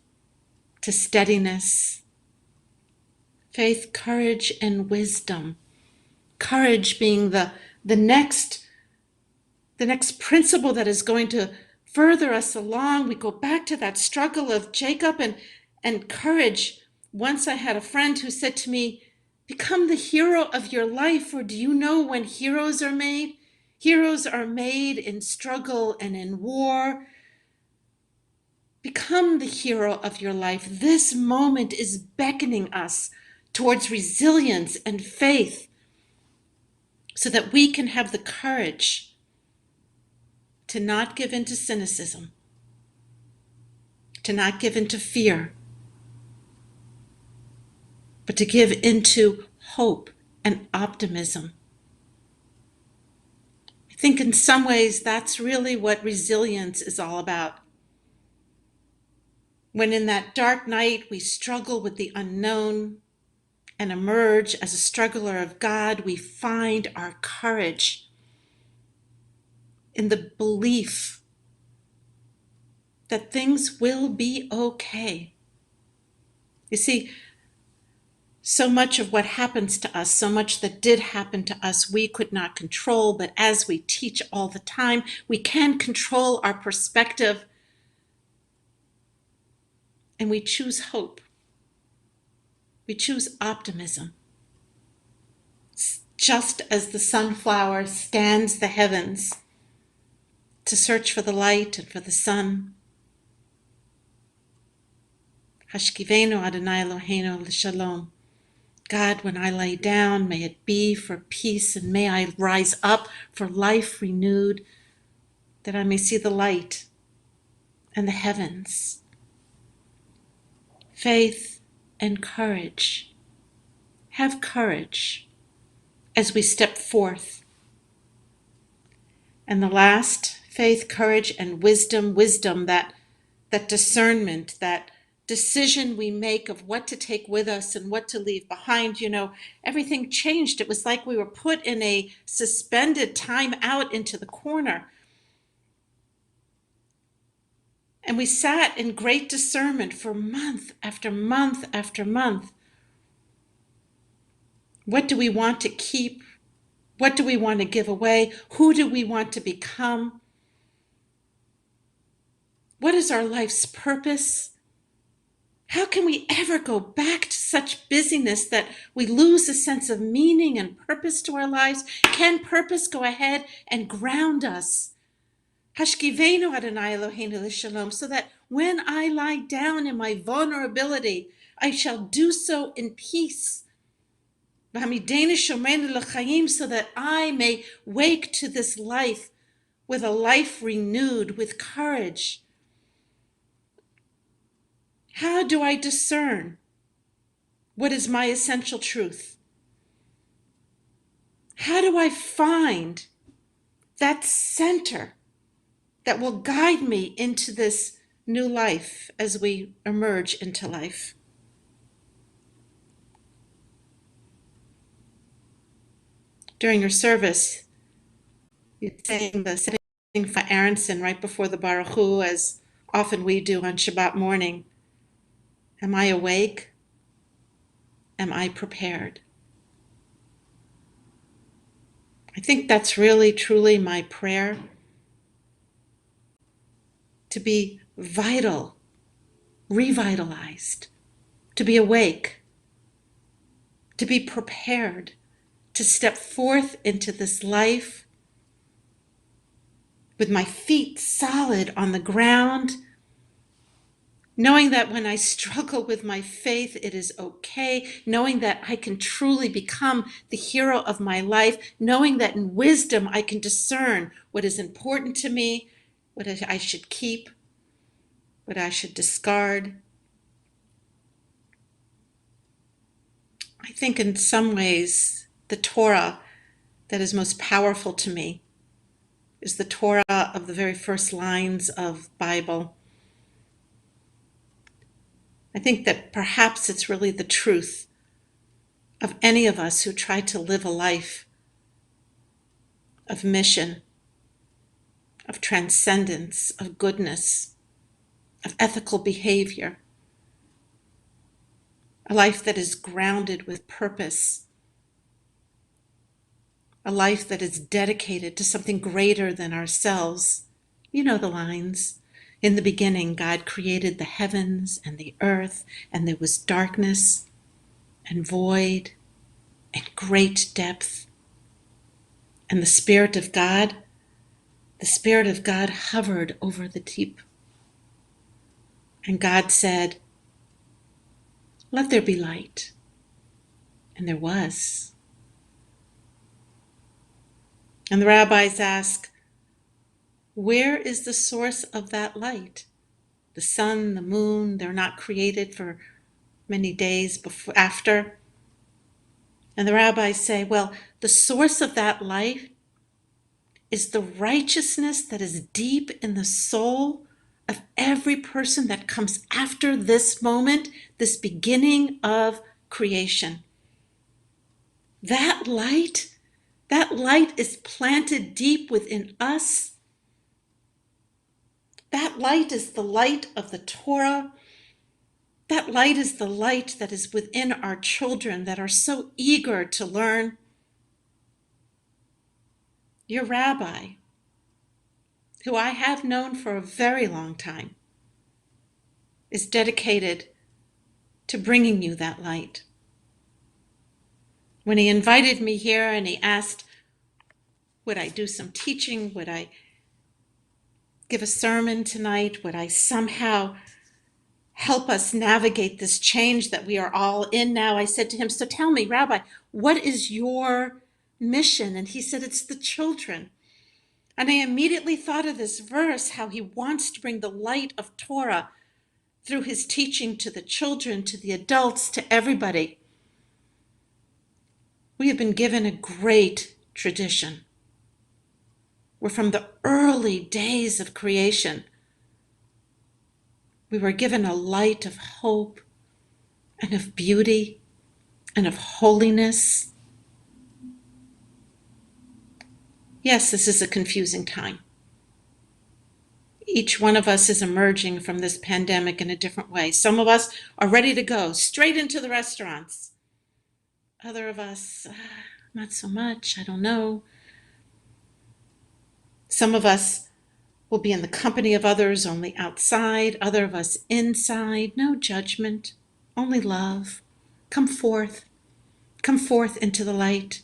to steadiness. Faith, courage, and wisdom. Courage being the next principle that is going to further us along. We go back to that struggle of Jacob and courage. Once I had a friend who said to me, become the hero of your life, or do you know when heroes are made? Heroes are made in struggle and in war. Become the hero of your life. This moment is beckoning us towards resilience and faith, so that we can have the courage to not give in to cynicism, to not give in to fear, but to give into hope and optimism. I think in some ways that's really what resilience is all about. When in that dark night we struggle with the unknown and emerge as a struggler of God, we find our courage in the belief that things will be okay. You see, so much of what happens to us, so much that did happen to us, we could not control, but as we teach all the time, we can control our perspective, and we choose hope. We choose optimism. Just as the sunflower scans the heavens to search for the light and for the sun. Hashkivenu Adonai Eloheinu L'Shalom. God, when I lay down, may it be for peace, and may I rise up for life renewed, that I may see the light and the heavens. Faith and courage. Have courage as we step forth. And the last, Faith, courage, and wisdom, that discernment, that decision we make of what to take with us and what to leave behind. Everything changed. It was like we were put in a suspended time out into the corner. And we sat in great discernment for month after month after month. What do we want to keep? What do we want to give away? Who do we want to become? What is our life's purpose? How can we ever go back to such busyness that we lose a sense of meaning and purpose to our lives? Can purpose go ahead and ground us? Hashkivenu Adonai Eloheinu l'shalom, so that when I lie down in my vulnerability, I shall do so in peace. V'hamidenu shomenu l'chaim, so that I may wake to this life with a life renewed, with courage. How do I discern what is my essential truth? How do I find that center that will guide me into this new life as we emerge into life? During your service, you sang the setting for Aronson right before the Baruch Hu, as often we do on Shabbat morning. Am I awake? Am I prepared? I think that's really, truly my prayer. To be vital, revitalized, to be awake, to be prepared, to step forth into this life with my feet solid on the ground, knowing that when I struggle with my faith, it is okay, knowing that I can truly become the hero of my life, knowing that in wisdom I can discern what is important to me, what I should keep, what I should discard. I think in some ways the Torah that is most powerful to me is the Torah of the very first lines of Bible. I think that perhaps it's really the truth of any of us who try to live a life of mission, of transcendence, of goodness, of ethical behavior, a life that is grounded with purpose, a life that is dedicated to something greater than ourselves. You know the lines. In the beginning, God created the heavens and the earth, and there was darkness and void and great depth. And the Spirit of God hovered over the deep. And God said, "Let there be light." And there was. And the rabbis ask, where is the source of that light? The sun, the moon, they're not created for many days after. And the rabbis say, well, the source of that light is the righteousness that is deep in the soul of every person that comes after this moment, this beginning of creation. That light is planted deep within us. That light is the light of the Torah. That light is the light that is within our children that are so eager to learn. Your rabbi, who I have known for a very long time, is dedicated to bringing you that light. When he invited me here and he asked, would I do some teaching? Would I give a sermon tonight? Would I somehow help us navigate this change that we are all in now? I said to him, so tell me, Rabbi, what is your mission? And he said, it's the children. And I immediately thought of this verse, how he wants to bring the light of Torah through his teaching to the children, to the adults, to everybody. We have been given a great tradition. where from the early days of creation, we were given a light of hope and of beauty and of holiness. Yes, this is a confusing time. Each one of us is emerging from this pandemic in a different way. Some of us are ready to go straight into the restaurants. Other of us, not so much, I don't know. Some of us will be in the company of others, only outside. Other of us inside. No judgment, only love. Come forth into the light.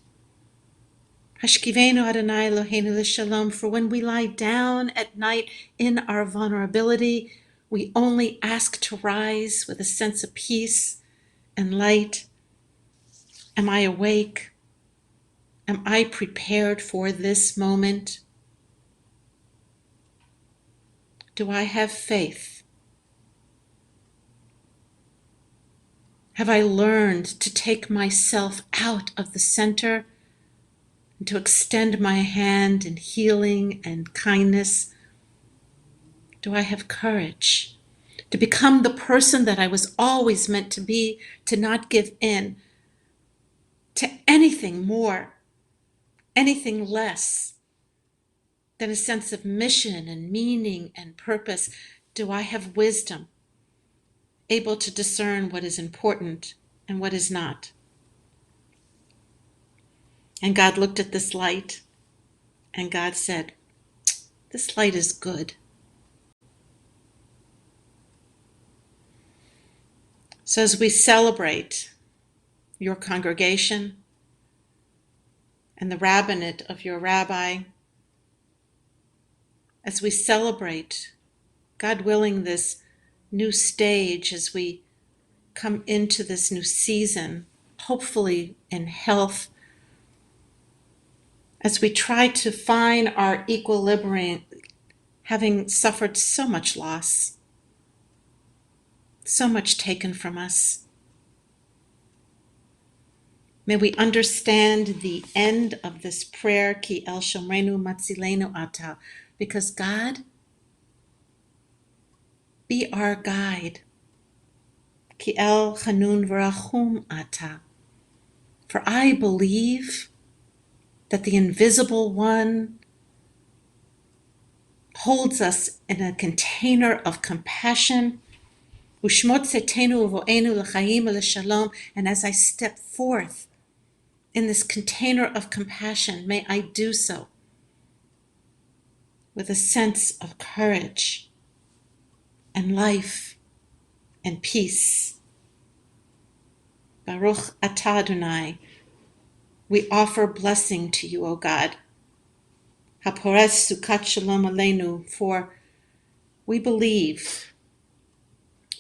Hashkivenu Adonai Eloheinu l'shalom, for when we lie down at night in our vulnerability, we only ask to rise with a sense of peace and light. Am I awake? Am I prepared for this moment? Do I have faith? Have I learned to take myself out of the center and to extend my hand in healing and kindness? Do I have courage to become the person that I was always meant to be, to not give in to anything more, anything less than a sense of mission and meaning and purpose? Do I have wisdom, able to discern what is important and what is not? And God looked at this light, and God said, this light is good. So as we celebrate your congregation and the rabbinate of your rabbi, as we celebrate, God willing, this new stage, as we come into this new season, hopefully in health, as we try to find our equilibrium, having suffered so much loss, so much taken from us. May we understand the end of this prayer, Ki El Shomrenu Matzilenu Ata, because God, be our guide. Ki El Chanun V'Rachum Ata. For I believe that the invisible one holds us in a container of compassion. Ushmot setenu uvoenu l'chaim u'l'shalom. And as I step forth in this container of compassion, may I do so with a sense of courage and life and peace. Baruch atah Adonai. We offer blessing to you, O God. Hapores sukat shalom aleinu, for we believe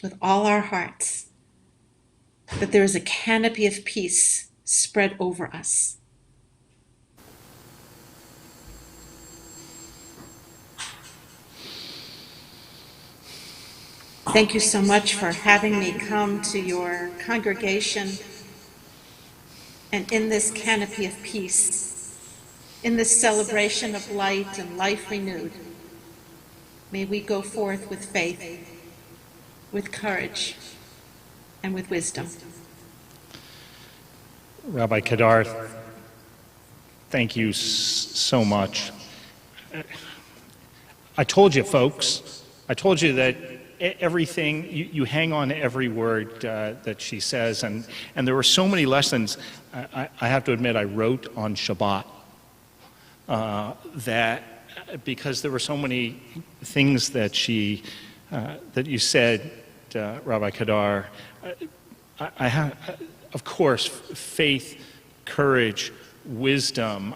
with all our hearts that there is a canopy of peace spread over us. Thank you so much for having me come to your congregation. And in this canopy of peace, in this celebration of light and life renewed, may we go forth with faith, with courage, and with wisdom. Rabbi Kedar, thank you so much. I told you, folks, I told you that everything, you hang on to every word that she says, and there were so many lessons, I have to admit, I wrote on Shabbat, that because there were so many things that that you said, Rabbi Kedar. I have, of course, faith, courage, wisdom,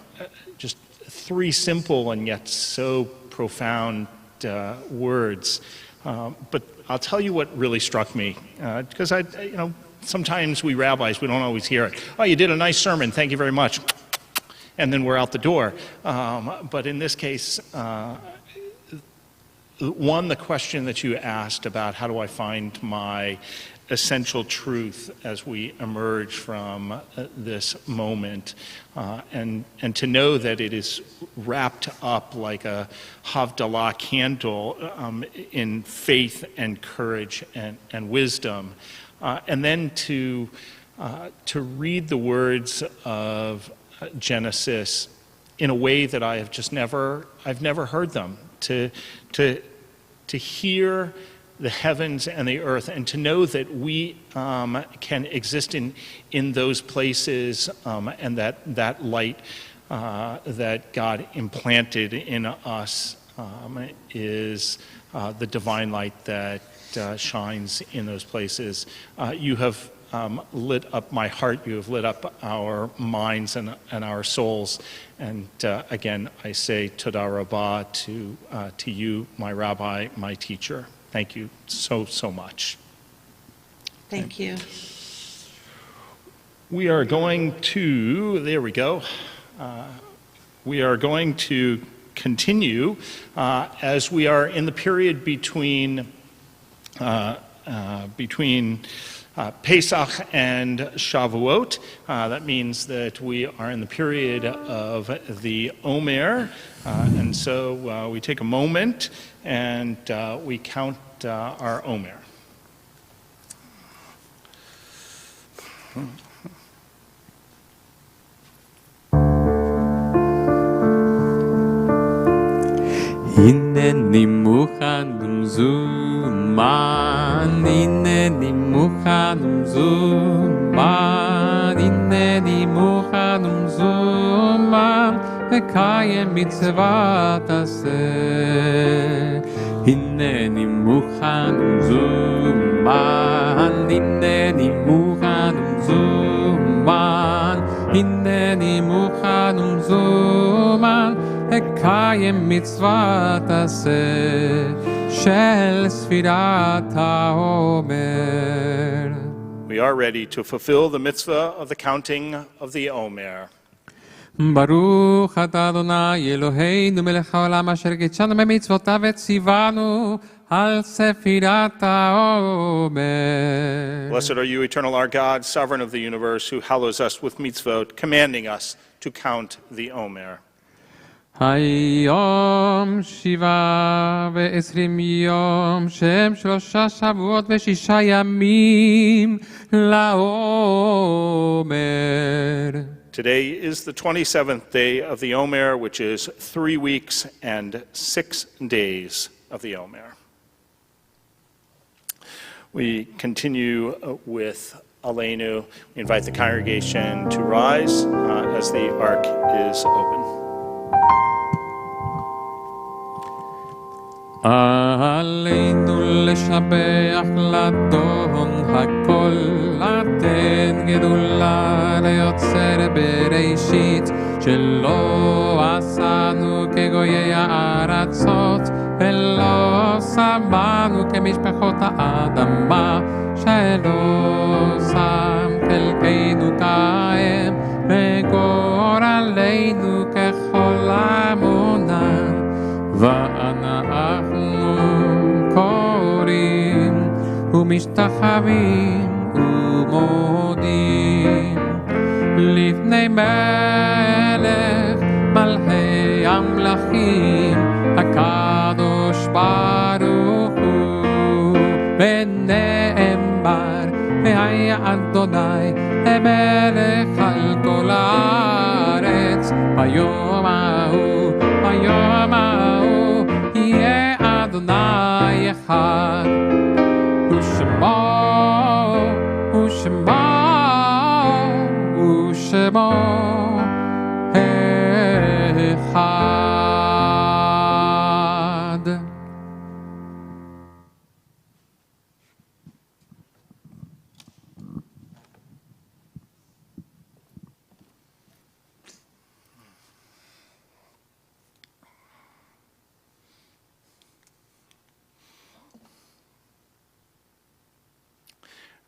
just three simple and yet so profound words. But I'll tell you what really struck me, because sometimes we rabbis, we don't always hear it. Oh, you did a nice sermon, thank you very much. And then we're out the door. But in this case, one, the question that you asked about how do I find my essential truth as we emerge from this moment, and to know that it is wrapped up like a Havdalah candle in faith and courage and wisdom, and then to read the words of Genesis in a way that I've never heard them, to hear the heavens and the earth, and to know that we can exist in those places, and that light that God implanted in us is the divine light that shines in those places. You have lit up my heart, you have lit up our minds and our souls, and again I say Toda Rabbah to you, my rabbi, my teacher. Thank you so much. Thank you. We are going to, there we go. We are going to continue as we are in the period between Pesach and Shavuot. That means that we are in the period of the Omer, and so we take a moment and we count our Omer. הנני מוכן ומזומן, הנני מוכן ומזומן, הנני מוכן ומזומן, לקיים מצוות עשה. הנני מוכן ומזומן, הנני מוכן ומזומן, הנני מוכן ומזומן, לקיים מצוות עשה של ספירת העומר. We are ready to fulfill the mitzvah of the counting of the Omer. ברוך אתה אדוני אלוהינו מלך העולם אשר קידשנו במצוותיו וציוונו על ספירת העומר. Blessed are you, eternal our God, sovereign of the universe, who hallows us with mitzvot, commanding us to count the Omer. היום 27 יום שהם 3 שבועות ו6 ימים לעומר. Today is the 27th day of the Omer, which is 3 weeks and 6 days of the Omer. We continue with Aleinu. We invite the congregation to rise as the ark is open. עלינו לשבח לאדון הכל, לתת גדולה ליוצר בראשית, שלא עשנו כגויי הארצות, ולא שמנו כמשפחות האדמה, שלא שם חלקנו כהם, וגורלנו ככל עמונם. ואנחנו קוראים ומשתחווים ומודים לפני מלך מלכי המלכים הקדוש ברוך הוא, ונאמר והיה אדוני למלך על כל הארץ ביום ההוא, ביום ההוא יהיה אדוני אחד, ושמו, ושמו, ושמו אחד.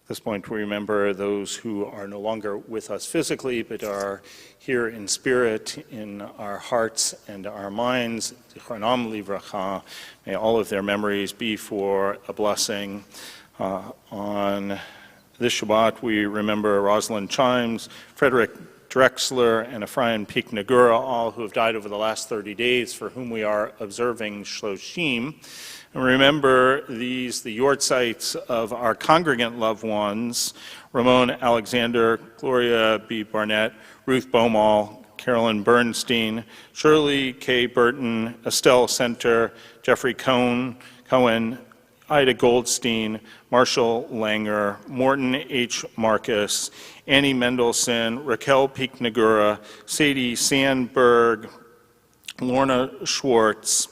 At this point, we remember those who are no longer with us physically, but are here in spirit, in our hearts and our minds. Zichronam livracha. May all of their memories be for a blessing. On this Shabbat, we remember Rosalind Chimes, Frederick Drexler, and Ephraim Peak-Nagura, all who have died over the last 30 days, for whom we are observing Shloshim. And remember these, the yortzites of our congregant loved ones: Ramon Alexander, Gloria B. Barnett, Ruth Baumall, Carolyn Bernstein, Shirley K. Burton, Estelle Center, Jeffrey Cohen, Ida Goldstein, Marshall Langer, Morton H. Marcus, Annie Mendelson, Raquel Peak-Nagura, Sadie Sandberg, Lorna Schwartz,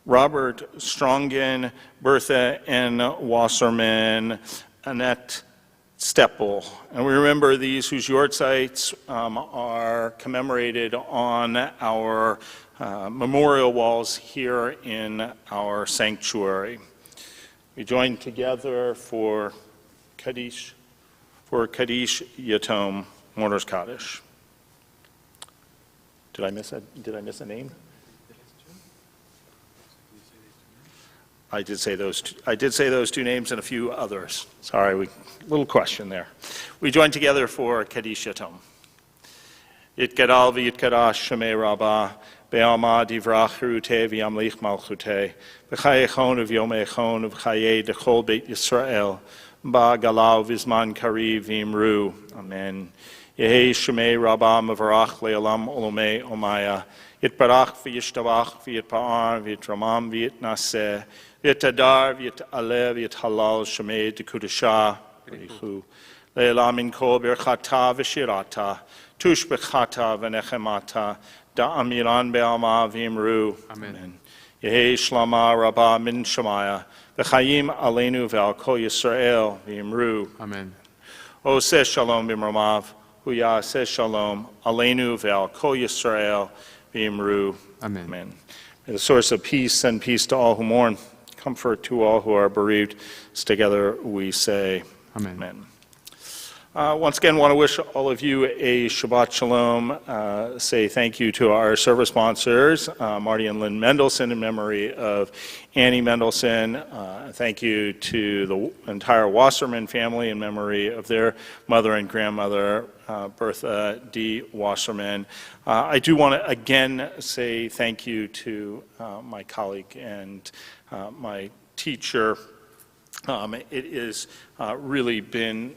Robert Strongen, Bertha N. Wasserman, Annette Steppel. And we remember these whose yortzites are commemorated on our memorial walls here in our sanctuary. We join together for Kaddish Yatom, Mourner's Kaddish. Did I miss a name? I did say those two names and a few others. Sorry, little question there. We join together for Kaddish Yatom. Yitgadal v'yitgadash Shemei Rabbah, Be'alma divrach cherutei v'yamlich malchutei, v'chayechon v'yomechon v'chayei dechol Beit Yisrael, ba'galau v'zman kariv v'imru. Amen. Yehei Shemei Rabbah mevarach le'olam olomei omaya, yitbarach v'yishtabach v'yitpa'ar v'yitramam v'yitnaseh, v'yitadar v'yitaleh v'yithalal Shemei dekudashah v'yichu, le'elam min kol birchata v'shirata, tush b'chata v'nechemata, da'amiran be'alma v'imru. Amen. Yehei shlama rabbah min shemaya, v'chayim aleinu ve'al kol Yisrael v'imru. Amen. Oseh shalom b'mromav, huyaseh shalom aleinu ve'al kol Yisrael v'imru. Amen. Amen. May the source of peace send peace to all who mourn, comfort to all who are bereaved. Together we say, Amen. Amen. Once again, want to wish all of you a Shabbat Shalom. Say thank you to our service sponsors, Marty and Lynn Mendelson, in memory of Annie Mendelson. Thank you to the entire Wasserman family in memory of their mother and grandmother, Bertha D. Wasserman. I do want to again say thank you to my colleague and my teacher. It has really been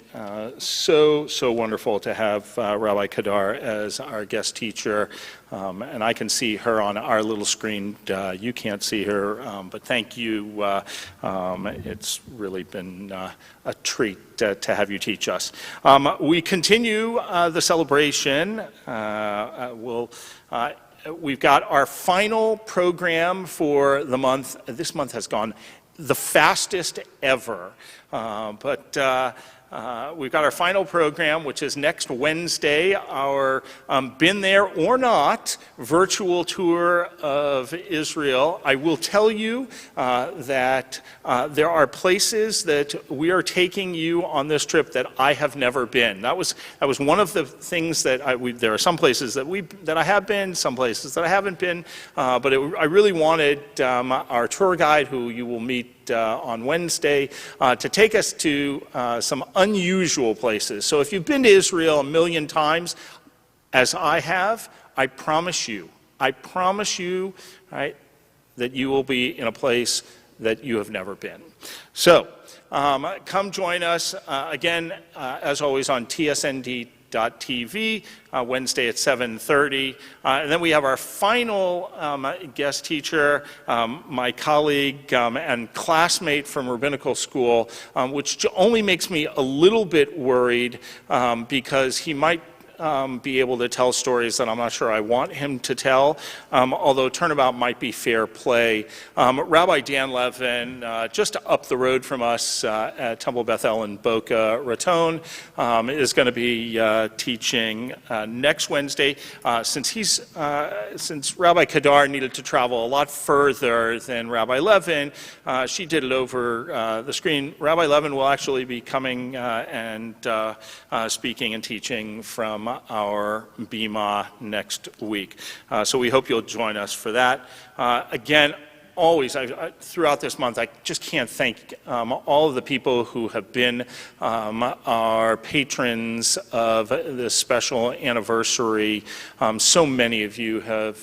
so wonderful to have Rabbi Kadar as our guest teacher, and I can see her on our little screen. You can't see her, but thank you. It's really been a treat to have you teach us. We continue the celebration. We've got our final program for the month. This month has gone the fastest ever, but we've got our final program, which is next Wednesday, our Been There or Not virtual tour of Israel. I will tell you that there are places that we are taking you on this trip that I have never been. That was one of the things that there are some places that I have been, some places that I haven't been, but I really wanted our tour guide, who you will meet on Wednesday, to take us to some unusual places. So if you've been to Israel a million times, as I have, I promise you, right, that you will be in a place that you have never been. So come join us again, as always, on TSND.TV, Wednesday at 7:30. And then we have our final guest teacher, my colleague and classmate from rabbinical school, which only makes me a little bit worried because he might be able to tell stories that I'm not sure I want him to tell, although turnabout might be fair play. Rabbi Dan Levin, just up the road from us at Temple Beth El in Boca Raton, is going to be teaching next Wednesday. Since Rabbi Kadar needed to travel a lot further than Rabbi Levin, she did it over the screen. Rabbi Levin will actually be coming and speaking and teaching from our Bima next week. So we hope you'll join us for that. Again, always, throughout this month, I just can't thank all of the people who have been our patrons of this special anniversary. So many of you have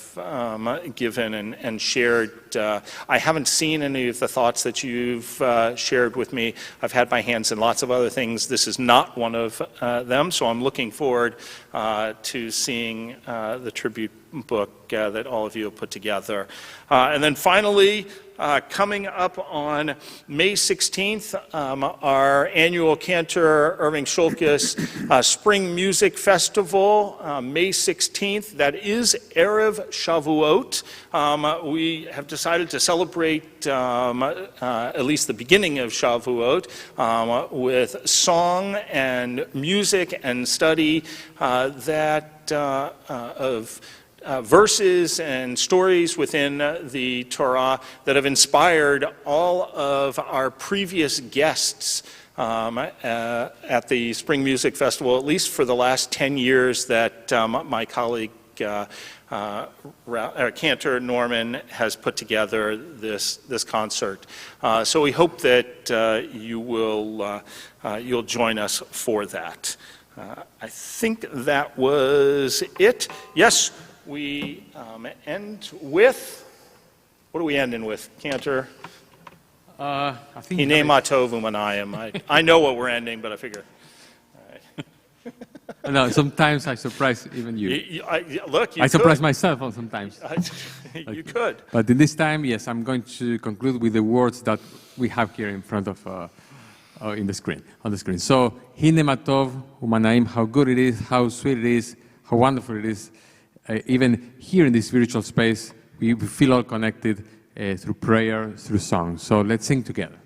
given and shared. I haven't seen any of the thoughts that you've shared with me. I've had my hands in lots of other things. This is not one of them, so I'm looking forward to seeing the tribute book that all of you have put together. And then finally, coming up on May 16th, our annual Cantor Irving Schulkes Spring Music Festival, May 16th. That is Erev Shavuot. We have decided to celebrate at least the beginning of Shavuot with song and music and study of verses and stories within the Torah that have inspired all of our previous guests at the Spring Music Festival, at least for the last 10 years that my colleague Cantor Norman has put together this concert. So we hope that you'll join us for that. I think that was it. Yes. We end with, what are we ending with, Cantor? I think Hine matov u'manayim. I know what we're ending, but I figure. No, sometimes I surprise even you. I surprise myself sometimes. You could. But in this time, yes, I'm going to conclude with the words that we have here in front of, on the screen. So, Hine matov u'manayim, how good it is, how sweet it is, how wonderful it is. Even here in this spiritual space, we feel all connected through prayer, through song. So let's sing together.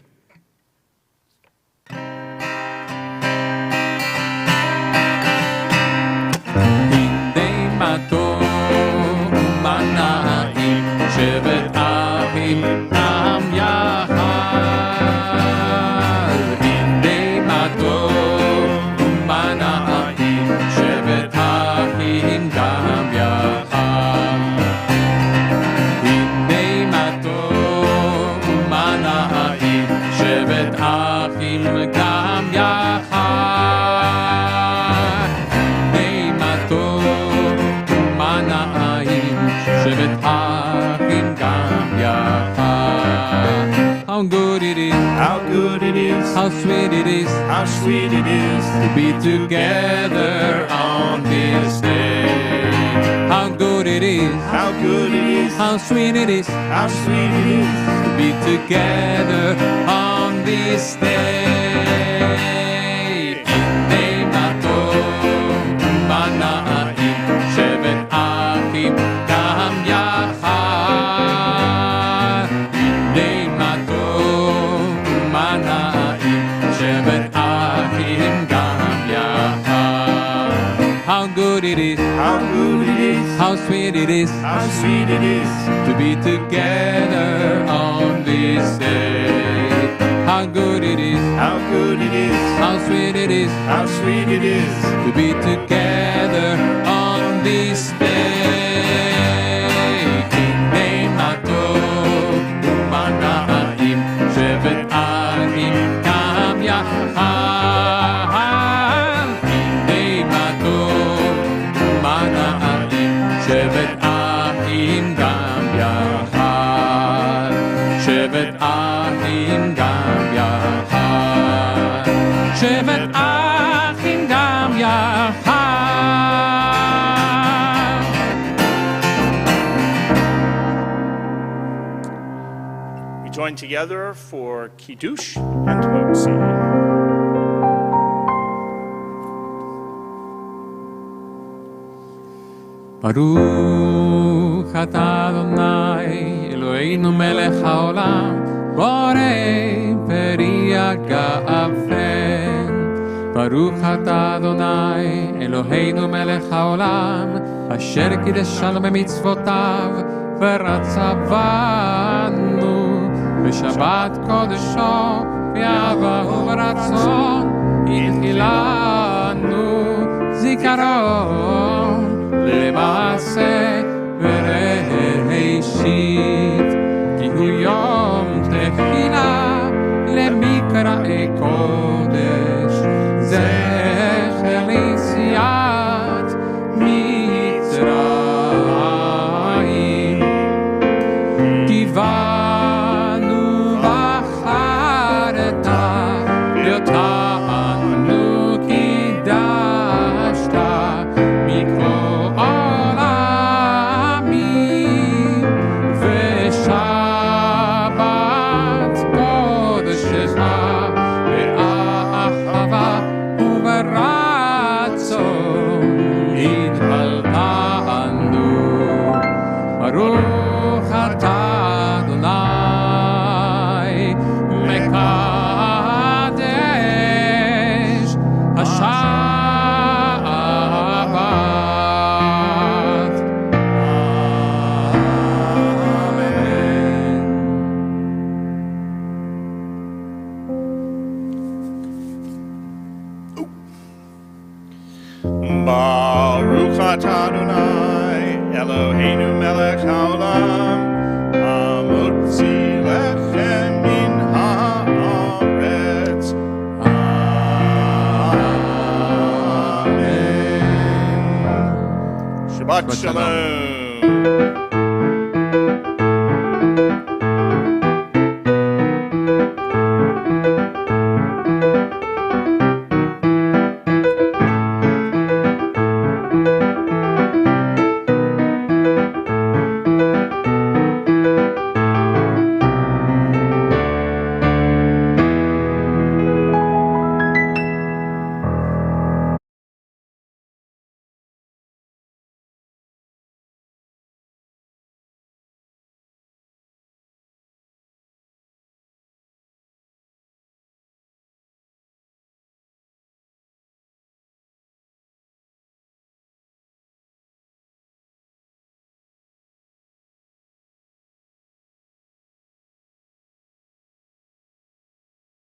How good it is, how good it is, how sweet it is, how sweet it is to be together on this day. How good it is, how good it is, how sweet it is, how sweet it is to be together on this day. How good it is, how good it is, how sweet it is, how sweet it is to be together on this day. How good it is, how good it is, how sweet it is, how sweet it is to be together on this day. שבט אחים גם יחד. We join together for Kiddush and Motzi. ברוך אתה אדוני אלוהינו מלך העולם בורא פרי הגאפן. ברוך אתה אדוני אלוהינו מלך העולם אשר קידשנו במצוותיו ורצה בנו בשבת קודשו באהבה וברצון הנחילנו זיכרון למעשה וראשית כי הוא ורעי קודש, זכר ליציאת מצרים. קיוונו בחרת, ואותנו קידשת מכל עולמים, ושבת קודשך באהבה וברצון התהללנו. ברוך אתה אדוני מקדש השבת. אמן. Baruch atah Adonai Eloheinu melech haolam hamotzi lechem min haaretz. Amen. Shabbat shalom.